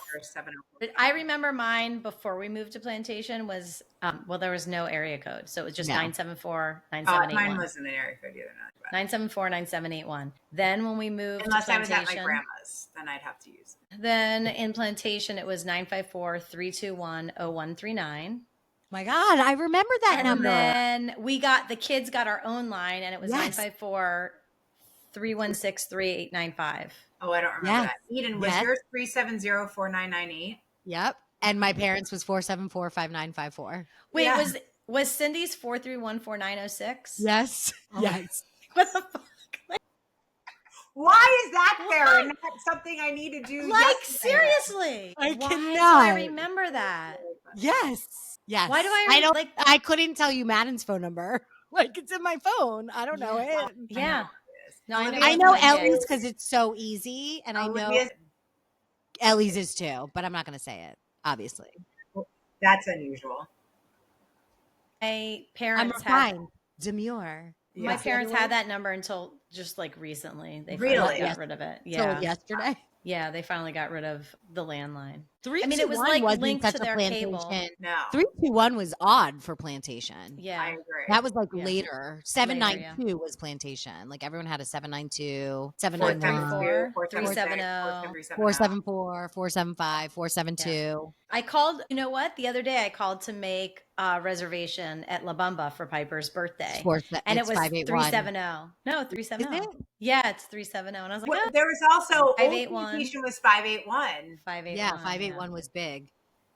I remember mine before we moved to Plantation was, there was no area code. So it was just 974-9781. Mine wasn't an area code either. 974-9781. Then when we moved to Plantation. Unless I was at my grandma's, then I'd have to use it. Then in Plantation, it was 954-321-0139. My God, I remember that number. And then the kids got our own line and it was 954-316-3895. Oh, I don't remember that. Eden, was yours 370-4998? Yep. And my parents was 474-5954. Wait, was Cindy's 431-4906? Yes. Oh. Yes. What the fuck? Why is that there and not something I need to do? Seriously. I Why cannot. do I remember that? Yes. Yes. Why do I couldn't tell you Madden's phone number. It's in my phone. I don't know it. Yeah. No, I know Ellie's because it's so easy, and I know Ellie's is too, but I'm not going to say it, obviously. That's unusual. My parents demure. My parents had that number until just recently. They finally got rid of it. Yeah. Until yesterday. Yeah, they finally got rid of the landline. 321 it was linked to their cable. No. 321 was odd for Plantation. Yeah. I agree. That was later. 792 was Plantation. Everyone had a 792, 791, 370, 474, 475, 472. Yeah. I called, you know what? The other day I called to make a reservation at La Bamba for Piper's birthday. And it was 370. No, 370. Is it? Yeah, it's 370. And I was like, there was also 581. Communication was 581. 581. Yeah, 581 was big.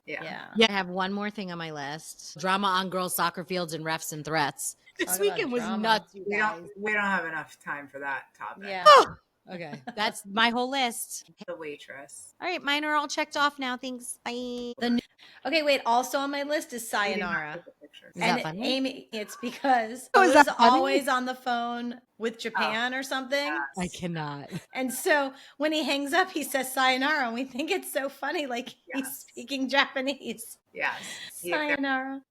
Yeah. I have one more thing on my list. Drama on girls' soccer fields and refs and threats. This weekend was nuts, you guys. We don't have enough time for that topic. Yeah. Okay. That's my whole list. The waitress. All right. Mine are all checked off now. Thanks. Bye. Okay, wait. Also on my list is sayonara. Is And that funny? Amy, it's because Oh, I is was that funny? always on the phone with Japan or something. I cannot. And so when he hangs up, he says sayonara, and we think it's so funny, like he's speaking Japanese. Yes. Sayonara.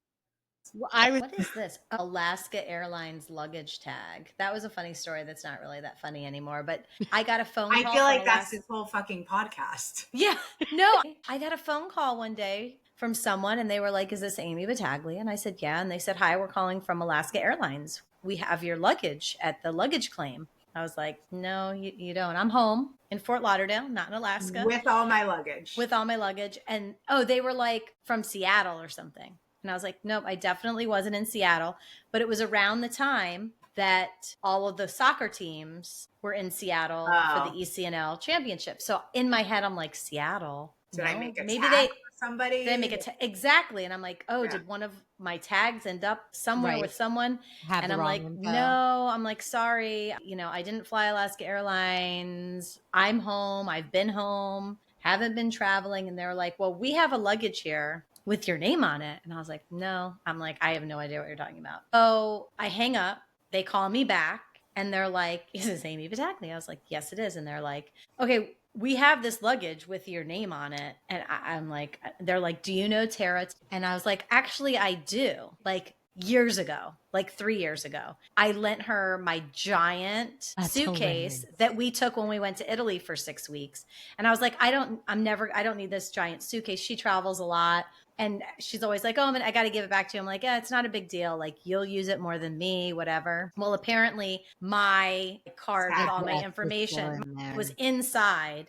What is this? Alaska Airlines luggage tag. That was a funny story that's not really that funny anymore, but I got a phone call. I feel like that's this whole fucking podcast. Yeah. No, I got a phone call one day from someone and they were like, is this Amy Battaglia? And I said, yeah. And they said, hi, we're calling from Alaska Airlines. We have your luggage at the luggage claim. I was like, no, you don't. I'm home in Fort Lauderdale, not in Alaska. With all my luggage. And they were like from Seattle or something. And I was like, nope, I definitely wasn't in Seattle. But it was around the time that all of the soccer teams were in Seattle for the ECNL championship. So in my head, I'm like, Seattle? Did I make a maybe tag for somebody? They make it exactly. And I'm like, did one of my tags end up somewhere with someone? And I'm like, no, I'm like, sorry. I didn't fly Alaska Airlines. I'm home. I've been home. Haven't been traveling. And they're like, well, we have a luggage here with your name on it. And I was like, no. I'm like, I have no idea what you're talking about. So I hang up. They call me back and they're like, is this Amy Battaglia? I was like, yes, it is. And they're like, okay, we have this luggage with your name on it. And I'm like, they're like, do you know Tara? And I was like, actually, I do. Like years ago, like 3 years ago, I lent her my giant suitcase that we took when we went to Italy for 6 weeks. And I was like, I don't need this giant suitcase. She travels a lot. And she's always like, oh, I got to give it back to you. I'm like, yeah, it's not a big deal. Like, you'll use it more than me, whatever. Well, apparently my card with all my information was inside.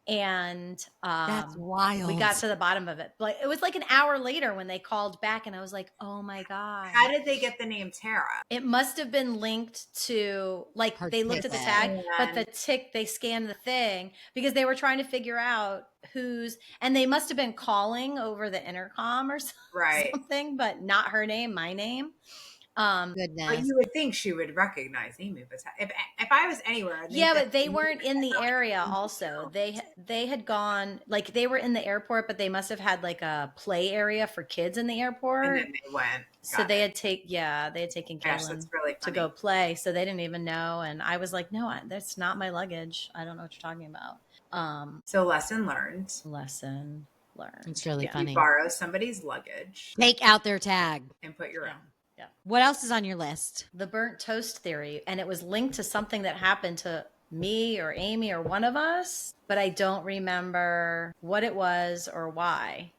And that's wild. We got to the bottom of it. Like it was like an hour later when they called back and I was like, oh my God. How did they get the name Tara? It must have been linked to like they looked at the tag, but they scanned the thing because they were trying to figure out and they must have been calling over the intercom or something, but not her name, my name. Goodness. But you would think she would recognize Amy, but if I was anywhere, but they weren't in the area. Also, they had gone like they were in the airport, but they must have had like a play area for kids in the airport. And then they went. So they had taken Caitlin to go play, so they didn't even know. And I was like, no, that's not my luggage. I don't know what you're talking about. So lesson learned. It's really funny. You borrow somebody's luggage, take out their tag, and put your own. Yeah. What else is on your list? The burnt toast theory. And it was linked to something that happened to me or Amy or one of us, but I don't remember what it was or why.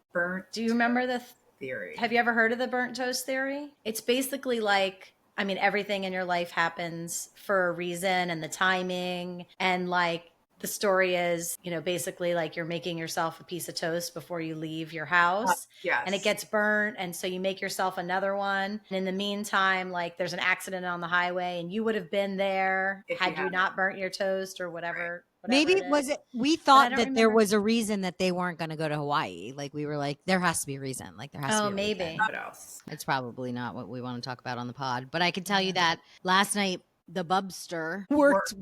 Do you remember the theory? Have you ever heard of the burnt toast theory? It's basically like, everything in your life happens for a reason and the timing. And like, the story is, basically like you're making yourself a piece of toast before you leave your house and it gets burnt. And so you make yourself another one. And in the meantime, like there's an accident on the highway and you would have been there had you not burnt your toast or whatever. Maybe we thought that there was a reason that they weren't going to go to Hawaii. Like we were like, there has to be a reason. Like there has to be a maybe. reason. What else? It's probably not what we want to talk about on the pod, but I can tell you that last night, the Bubster worked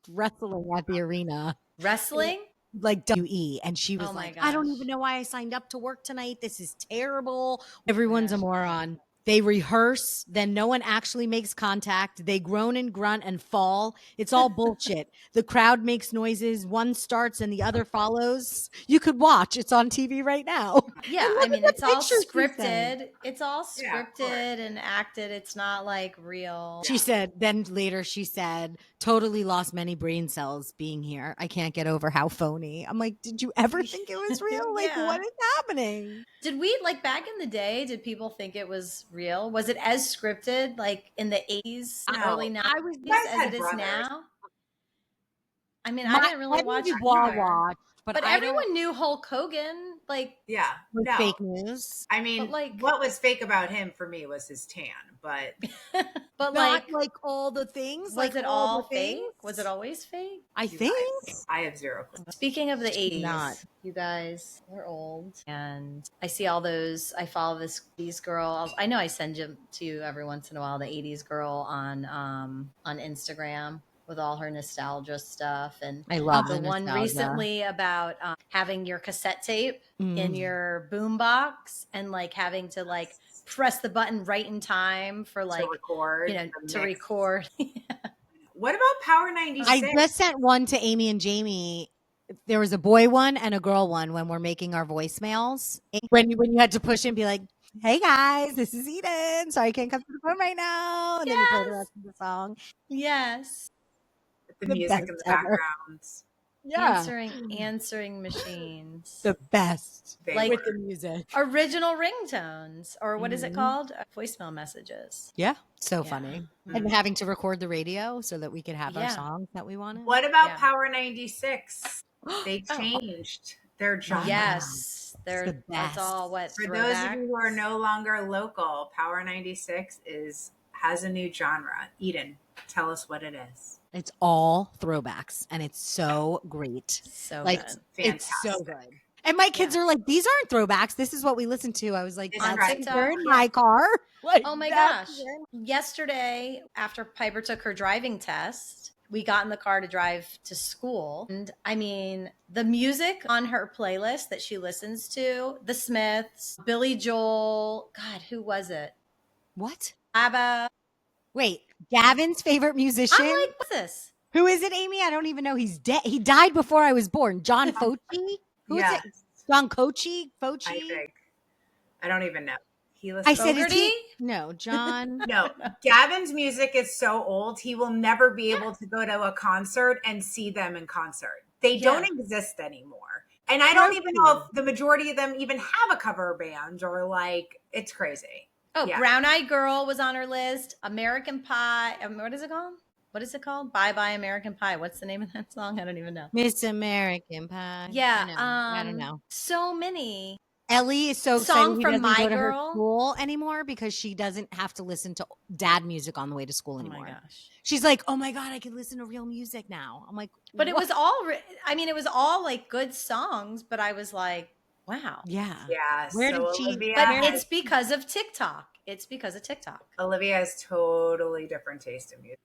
wrestling at the arena. Wrestling? Like WE. And she was like, I don't even know why I signed up to work tonight. This is terrible. Everyone's a moron. They rehearse, then no one actually makes contact. They groan and grunt and fall. It's all bullshit. The crowd makes noises. One starts and the other follows. You could watch. It's on TV right now. Yeah, it's all scripted. It's all scripted and acted. It's not like real. She said, then later she said, totally lost many brain cells being here. I can't get over how phony. I'm like, did you ever think it was real? Like, what is happening? Did we, like back in the day, did people think it was real? Was it as scripted like in the 80s, early 90s as it is now? I didn't really watch it. But everyone knew Hulk Hogan. Like, fake news. What was fake about him for me was his tan, but but not like all the things. Was it all fake? Was it always fake? I think. I have zero clue. Speaking of the 80s, you guys, we're old, and I see all those. I follow these girls. I know I send them to you every once in a while. The 80s girl on Instagram with all her nostalgia stuff. And I love the one nostalgia. recently about having your cassette tape in your boombox and like having to like press the button right in time for like to record. To record. What about Power 96? I just sent one to Amy and Jamie. There was a boy one and a girl one when we're making our voicemails. When you had to push and be like, "Hey guys, this is Eden. Sorry I can't come to the phone right now." And then you play the rest of the song. Yes. The music in the background. Yeah. Answering machines. The best. Like with the music. Original ringtones, or what is it called? Voicemail messages. Yeah. So funny. And having to record the radio so that we could have our songs that we wanted. What about Power 96? They changed their genre. Yes. That's all what for those of you who are no longer local, Power 96 has a new genre. Eden, tell us what it is. It's all throwbacks and it's so great. So like good. It's so good. And my kids are like, these aren't throwbacks. This is what we listen to. I was like, on TikTok, in my car. Like, oh my gosh. Yesterday, after Piper took her driving test, we got in the car to drive to school. And I mean, the music on her playlist that she listens to, The Smiths, Billy Joel, God, who was it? What? ABBA. Wait, Gavin's favorite musician? I'm like, what's this? Who is it, Amy? I don't even know. He's dead. He died before I was born. John Foci? Who is it? John Foci? I think. I don't even know. I said, is he? No, John. No, Gavin's music is so old. He will never be able to go to a concert and see them in concert. They don't exist anymore. And I don't even know if the majority of them even have a cover band or like, it's crazy. Oh, Brown Eyed Girl was on her list. American Pie. What is it called? What is it called? Bye Bye American Pie. What's the name of that song? I don't even know. Miss American Pie. Yeah. I don't know. So many. Ellie is so excited he doesn't go to her Girl. school anymore because she doesn't have to listen to dad music on the way to school anymore. Oh my gosh. She's like, oh my God, I can listen to real music now. I'm like, but it was all, it was all like good songs, but I was like, wow. Yeah. Yeah. Where did she? But it's because of TikTok. It's because of TikTok. Olivia has totally different taste in music.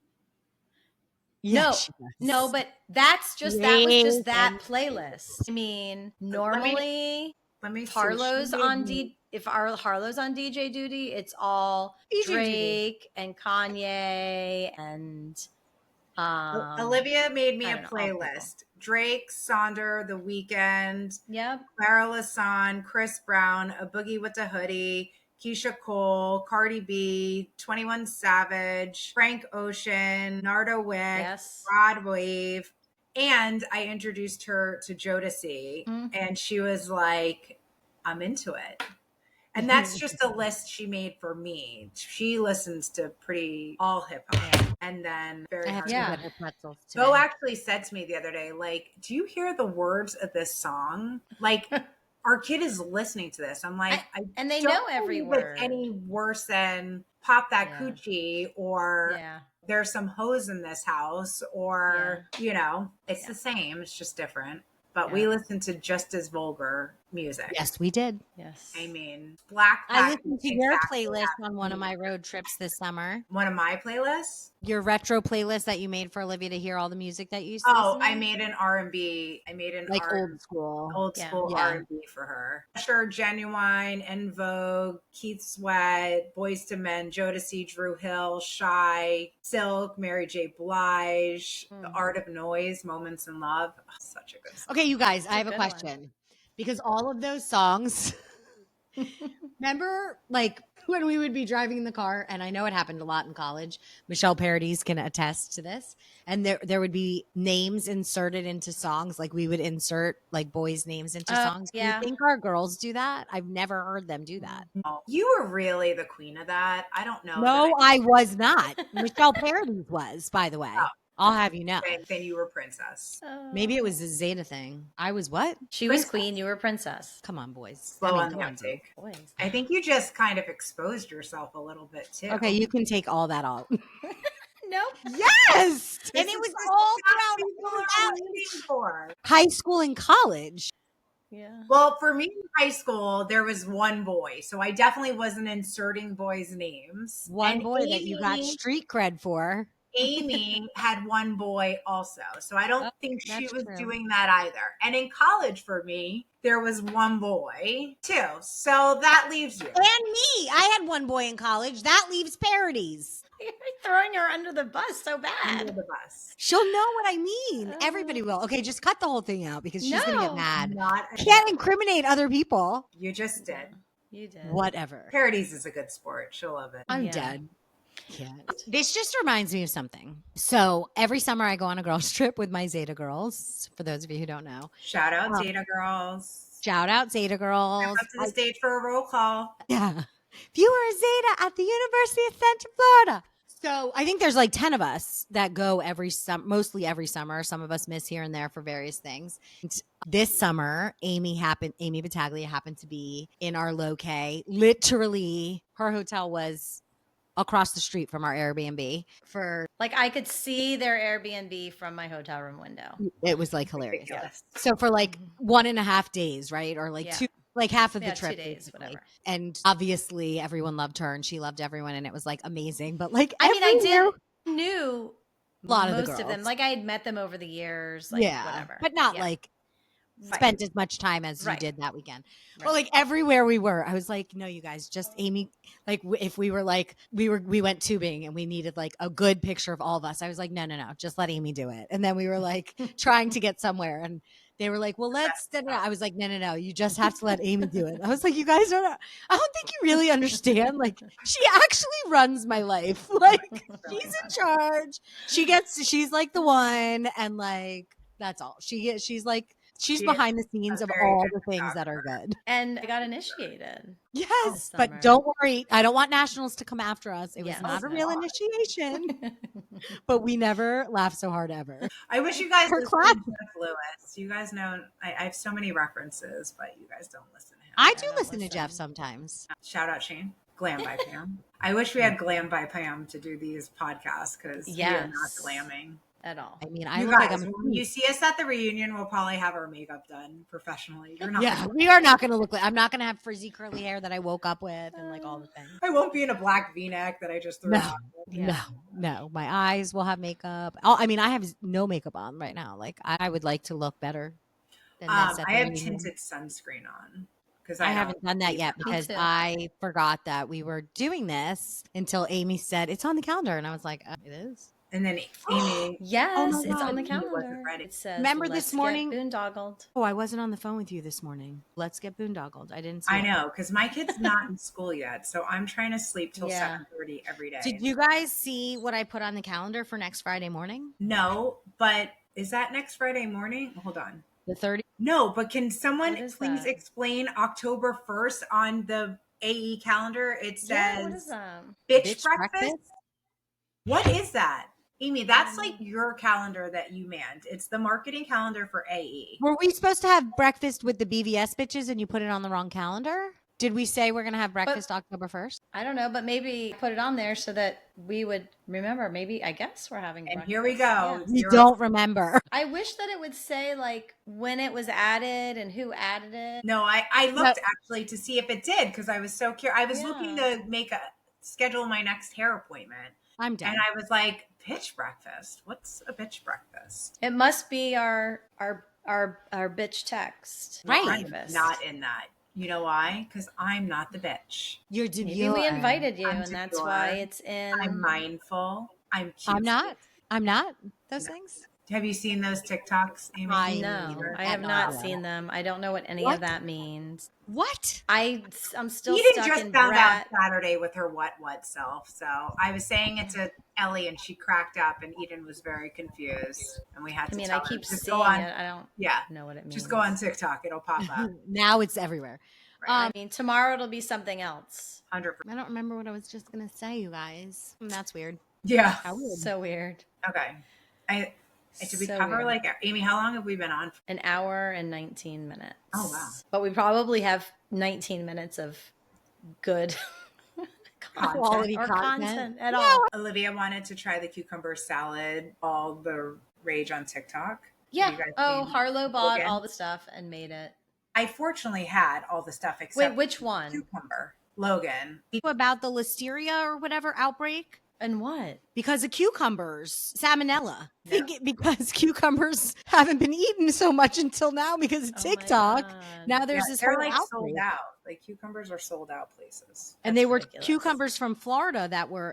Yeah, no, but that was just that playlist. I mean, normally let me Harlow's on Harlow's on DJ duty, it's all Drake and Kanye and Olivia made me a playlist. Drake, Sonder, The Weeknd, Clara LaSagne, Chris Brown, A Boogie with the Hoodie, Keisha Cole, Cardi B, 21 Savage, Frank Ocean, Nardo Wick, Rod Wave. And I introduced her to Jodeci, and she was like, I'm into it. And that's just a list she made for me. She listens to all hip hop. And then Bo actually said to me the other day, like, do you hear the words of this song? Like, our kid is listening to this. I'm like, and they know every word. It's any worse than Pop That Coochie or There's Some Hoes in This House or, it's the same. It's just different. But we listen to just as vulgar music. Yes, we did. Yes. I mean, Black I listened to your playlist on one of my road trips this summer. One of my playlists? Your retro playlist that you made for Olivia to hear all the music that you used to listen to? I made an R&B. I made an old school R&B for her. Sure, Genuine, En Vogue, Keith Sweat, Boyz II Men, Jodeci, Drew Hill, Shy, Silk, Mary J. Blige, The Art of Noise, Moments in Love. Oh, such a good song. Okay, you guys, I have a question. Because all of those songs, remember like when we would be driving in the car, and I know it happened a lot in college, Michelle Parodies can attest to this, and there would be names inserted into songs, like we would insert like boys' names into songs. Do you think our girls do that? I've never heard them do that. Oh, you were really the queen of that. I don't know. No, I was not. Michelle Parodies was, by the way. Oh. I'll have you know. Then you were princess. Maybe it was a Zeta thing. I was what? She was queen. You were princess. Come on, boys. Slow on the uptake. I think you just kind of exposed yourself a little bit too. Okay, you can take all that off. Nope. Yes. And it was all throughout high school and college. Yeah. Well, for me in high school, there was one boy. So I definitely wasn't inserting boys' names. One boy that you got street cred for. Amy had one boy also. So I don't think she was true. doing that either. And in college for me, there was one boy too. So that leaves you. And me. I had one boy in college. That leaves Parodies. You're throwing her under the bus so bad. Under the bus. She'll know what I mean. Everybody will. Okay, just cut the whole thing out because she's going to get mad. Not Can't incriminate other people. You just did. You did. Whatever. Parodies is a good sport. She'll love it. I'm dead. Can't. This just reminds me of something. So every summer I go on a girls trip with my Zeta girls. For those of you who don't know, Shout out Zeta girls. Shout out Zeta girls. Come up to the stage for a roll call. Yeah. If you were a Zeta at the University of Central Florida. So I think there's like 10 of us that go mostly every summer. Some of us miss here and there for various things. And this summer, Amy Battaglia happened to be in our low-K. Literally, her hotel was across the street from our Airbnb. Like I could see their Airbnb from my hotel room window. It was like hilarious. So for like 1.5 days, right? Or like two, like half of the trip. 2 days, whatever. And obviously everyone loved her and she loved everyone and it was like amazing. But like, I mean, I knew a lot most of the girls. them. Like I had met them over the years, like whatever. But not like spent as much time as you did that weekend. But like everywhere we were, I was like, no, you guys, just Amy. Like if we were like, we went tubing and we needed like a good picture of all of us. I was like, no, just let Amy do it. And then we were like trying to get somewhere and they were like, well, let's, I was like, no, you just have to let Amy do it. I was like, you guys I don't think you really understand. Like she actually runs my life. Like she's in charge. She's like the one. And like, that's all she's behind the scenes of all the things that are good. And I got initiated. Yes, but don't worry. I don't want nationals to come after us. It was not a real initiation. But we never laughed so hard ever. I wish you guys listened to Jeff Lewis. You guys know I have so many references, but you guys don't listen to him. I do listen to Jeff sometimes. Shout out Shane. Glam by Pam. I wish we had Glam by Pam to do these podcasts because we are not glamming at all. I mean, when you see us at the reunion, we'll probably have our makeup done professionally. You're not. We are not going to look like. I'm not going to have frizzy curly hair that I woke up with and like all the things. I won't be in a black V-neck that I just threw out. No. My eyes will have makeup. I mean, I have no makeup on right now. Like I would like to look better than this. I have tinted sunscreen on. Because I haven't done that yet because I forgot that we were doing this until Amy said it's on the calendar, and I was like, it is. And then Amy, yes, it's on the calendar. It says, remember this morning? Boondoggled. Oh, I wasn't on the phone with you this morning. Let's get boondoggled. I didn't see I know, because my kid's not in school yet, so I'm trying to sleep till 7:30 every day. Did you guys see what I put on the calendar for next Friday morning? No, but is that next Friday morning? Hold on. The 30th? No, but can someone please explain October 1st on the AE calendar? It says what is that? Bitch breakfast. What is that? Amy, that's like your calendar that you manned. It's the marketing calendar for AE. Were we supposed to have breakfast with the BVS bitches and you put it on the wrong calendar? Did we say we're going to have breakfast October 1st? I don't know, but maybe put it on there so that we would remember. Maybe, I guess we're having breakfast. And here we go. Yeah. We don't remember. I wish that it would say like when it was added and who added it. No, I looked actually to see if it did because I was so curious. I was looking to schedule my next hair appointment. I'm done. And I was like, bitch breakfast? What's a bitch breakfast? It must be our bitch text. Right. I'm not in that. You know why? Because I'm not the bitch. You're demure. Maybe we invited you, and that's why it's in. I'm mindful. I'm cute. I'm not. Those things. Have you seen those TikToks, Amy? No, I have not seen them. I don't know what any of that means. What? I'm still Eden stuck just in found Brat. out Saturday with her what self. So I was saying it to Ellie, and she cracked up, and Eden was very confused, and we had to. I keep seeing it. I don't. Know what it means. Just go on TikTok; it'll pop up. Now it's everywhere. Right. I mean, tomorrow it'll be something else. 100%. I don't remember what I was just gonna say, you guys. That's weird. Yeah, so weird. Okay, did we cover weird. Amy? How long have we been on? An hour and 19 minutes. Oh wow! But we probably have 19 minutes of good quality content at all. Olivia wanted to try the cucumber salad. All the rage on TikTok. Yeah. Harlow bought all the stuff and made it. I fortunately had all the stuff except which one? Cucumber. Logan. About the listeria or whatever outbreak. And what? Because of cucumbers, salmonella. Yeah. Because cucumbers haven't been eaten so much until now because of TikTok. Now there's this whole outbreak. Sold out. Like cucumbers are sold out places. And they were cucumbers from Florida that were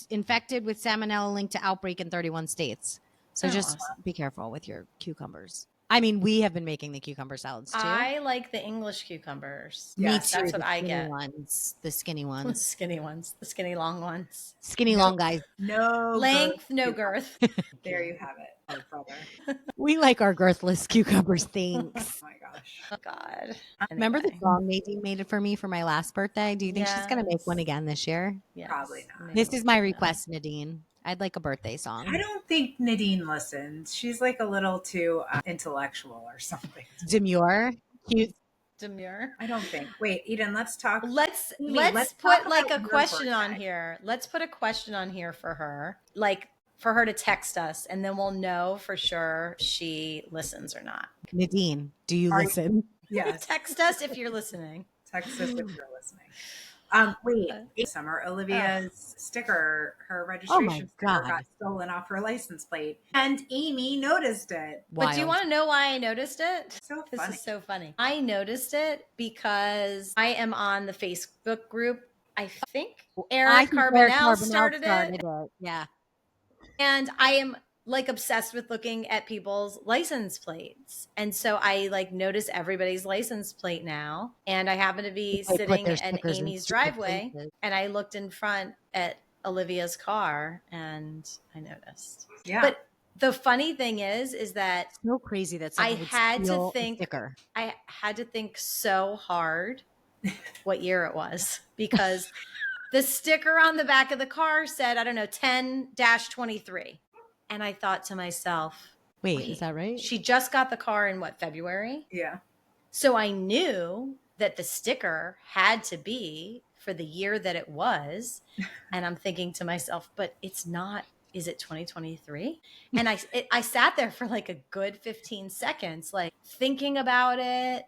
infected with salmonella linked to outbreak in 31 states. So just be careful with your cucumbers. I mean, we have been making the cucumber salads too. I like the English cucumbers. Yes, that's what I get. The skinny ones. The skinny long ones. Skinny long guys. No length, no girth. There you have it, oh, brother. We like our girthless cucumbers. Thanks. Oh my gosh. Oh God. Anyway. Remember the song Nadine made it for me for my last birthday? Do you think she's going to make one again this year? Yes. Probably not. This is my request, Nadine. I'd like a birthday song. I don't think Nadine listens. She's like a little too intellectual or something. Demure. Cute. Demure. I don't think. Wait, Eden, let's talk. Let's put like a question on here. Let's put a question on here for her. Like for her to text us, and then we'll know for sure she listens or not. Nadine, do you listen? Yes. Text us if you're listening. Text us if you're listening. Wait, summer Olivia's sticker, her registration sticker got stolen off her license plate, and Amy noticed it. But do you want to know why I noticed it? So funny. This is so funny. I noticed it because I am on the Facebook group. I think Eric Carbonell started it. Yeah. And I am like obsessed with looking at people's license plates. And so I like notice everybody's license plate now. And I happen to be sitting in Amy's driveway and I looked in front at Olivia's car and I noticed. Yeah. But the funny thing is that so crazy that I had to think so hard what year it was because the sticker on the back of the car said, I don't know, 10-23. And I thought to myself, wait, is that right? She just got the car in February? Yeah. So I knew that the sticker had to be for the year that it was. And I'm thinking to myself, but it's not, is it 2023? And I sat there for like a good 15 seconds, like thinking about it.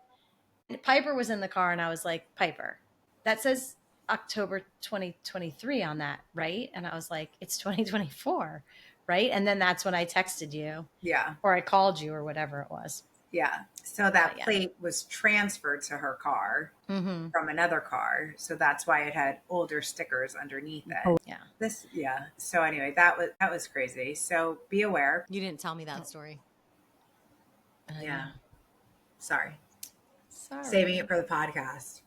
And Piper was in the car and I was like, Piper, that says October 2023 on that, right? And I was like, it's 2024. Right. And then that's when I texted you. Yeah. Or I called you or whatever it was. Yeah. So that plate was transferred to her car from another car. So that's why it had older stickers underneath it. Oh, yeah. So anyway, that was crazy. So be aware. You didn't tell me that story. Yeah. Sorry. Saving it for the podcast.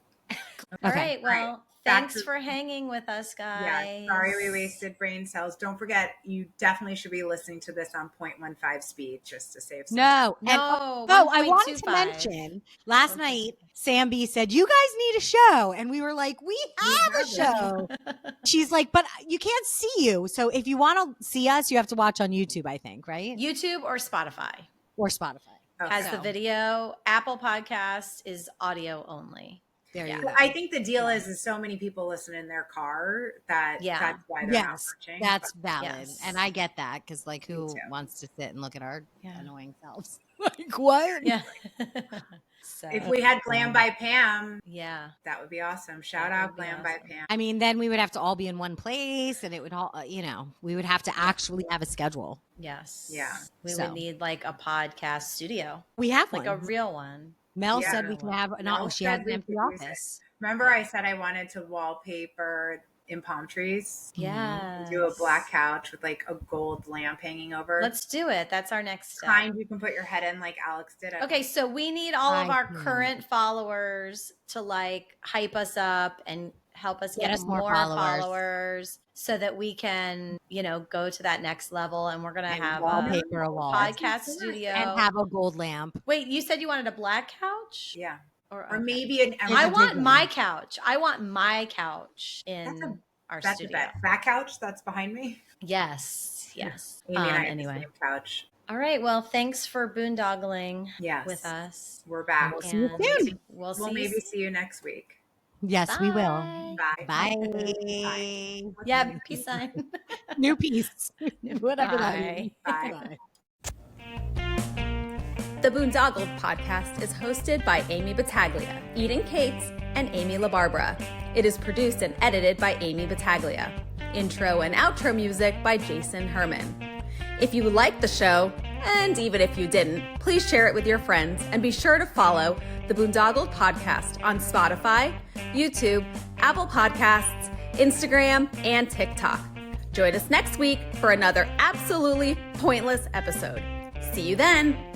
All right. Well, thanks for hanging with us, guys. Yeah, sorry we wasted brain cells. Don't forget, you definitely should be listening to this on 0.15 speed just to save some time. I wanted to mention, last night, Sam B said, you guys need a show. And we were like, we have a show. She's like, but you can't see you. So if you want to see us, you have to watch on YouTube, I think, right? YouTube or Spotify. Has the video. Apple Podcast is audio only. There you go. I think the deal is so many people listen in their car that's why they're not watching. That's valid. Yes. And I get that because like who wants to sit and look at our annoying selves? Like what? Yeah. So if we had Glam by Pam, that would be awesome. Shout out Glam by Pam. I mean, then we would have to all be in one place and it would all, we would have to actually have a schedule. Yes. Yeah. We would need like a podcast studio. We have like a real one. Mel said we can have she had an empty office. Remember I said I wanted to wallpaper in palm trees? Yeah. Do a black couch with like a gold lamp hanging over. Let's do it. That's our next step. Kind you can put your head in like Alex did. Okay, so we need all of our current followers to like hype us up and help us get more followers so that we can, go to that next level. And we're going to have wallpaper a wall, podcast studio and have a gold lamp. Wait, you said you wanted a black couch? Yeah. Or maybe an I want my couch. I want my couch in our studio. That's that couch that's behind me. Yes. Amy and I anyway. Have the same couch. All right. Well, thanks for boondoggling with us. We're back. We'll see you soon. We'll maybe see you next week. Yes, we will. Bye. Bye. Yeah, peace sign. New peace. Whatever that means. Bye. The Boondoggled podcast is hosted by Amy Battaglia, Eden Cates, and Amy LaBarbera. It is produced and edited by Amy Battaglia. Intro and outro music by Jason Herman. If you liked the show, and even if you didn't, please share it with your friends and be sure to follow the Boondoggled podcast on Spotify, YouTube, Apple Podcasts, Instagram, and TikTok. Join us next week for another absolutely pointless episode. See you then.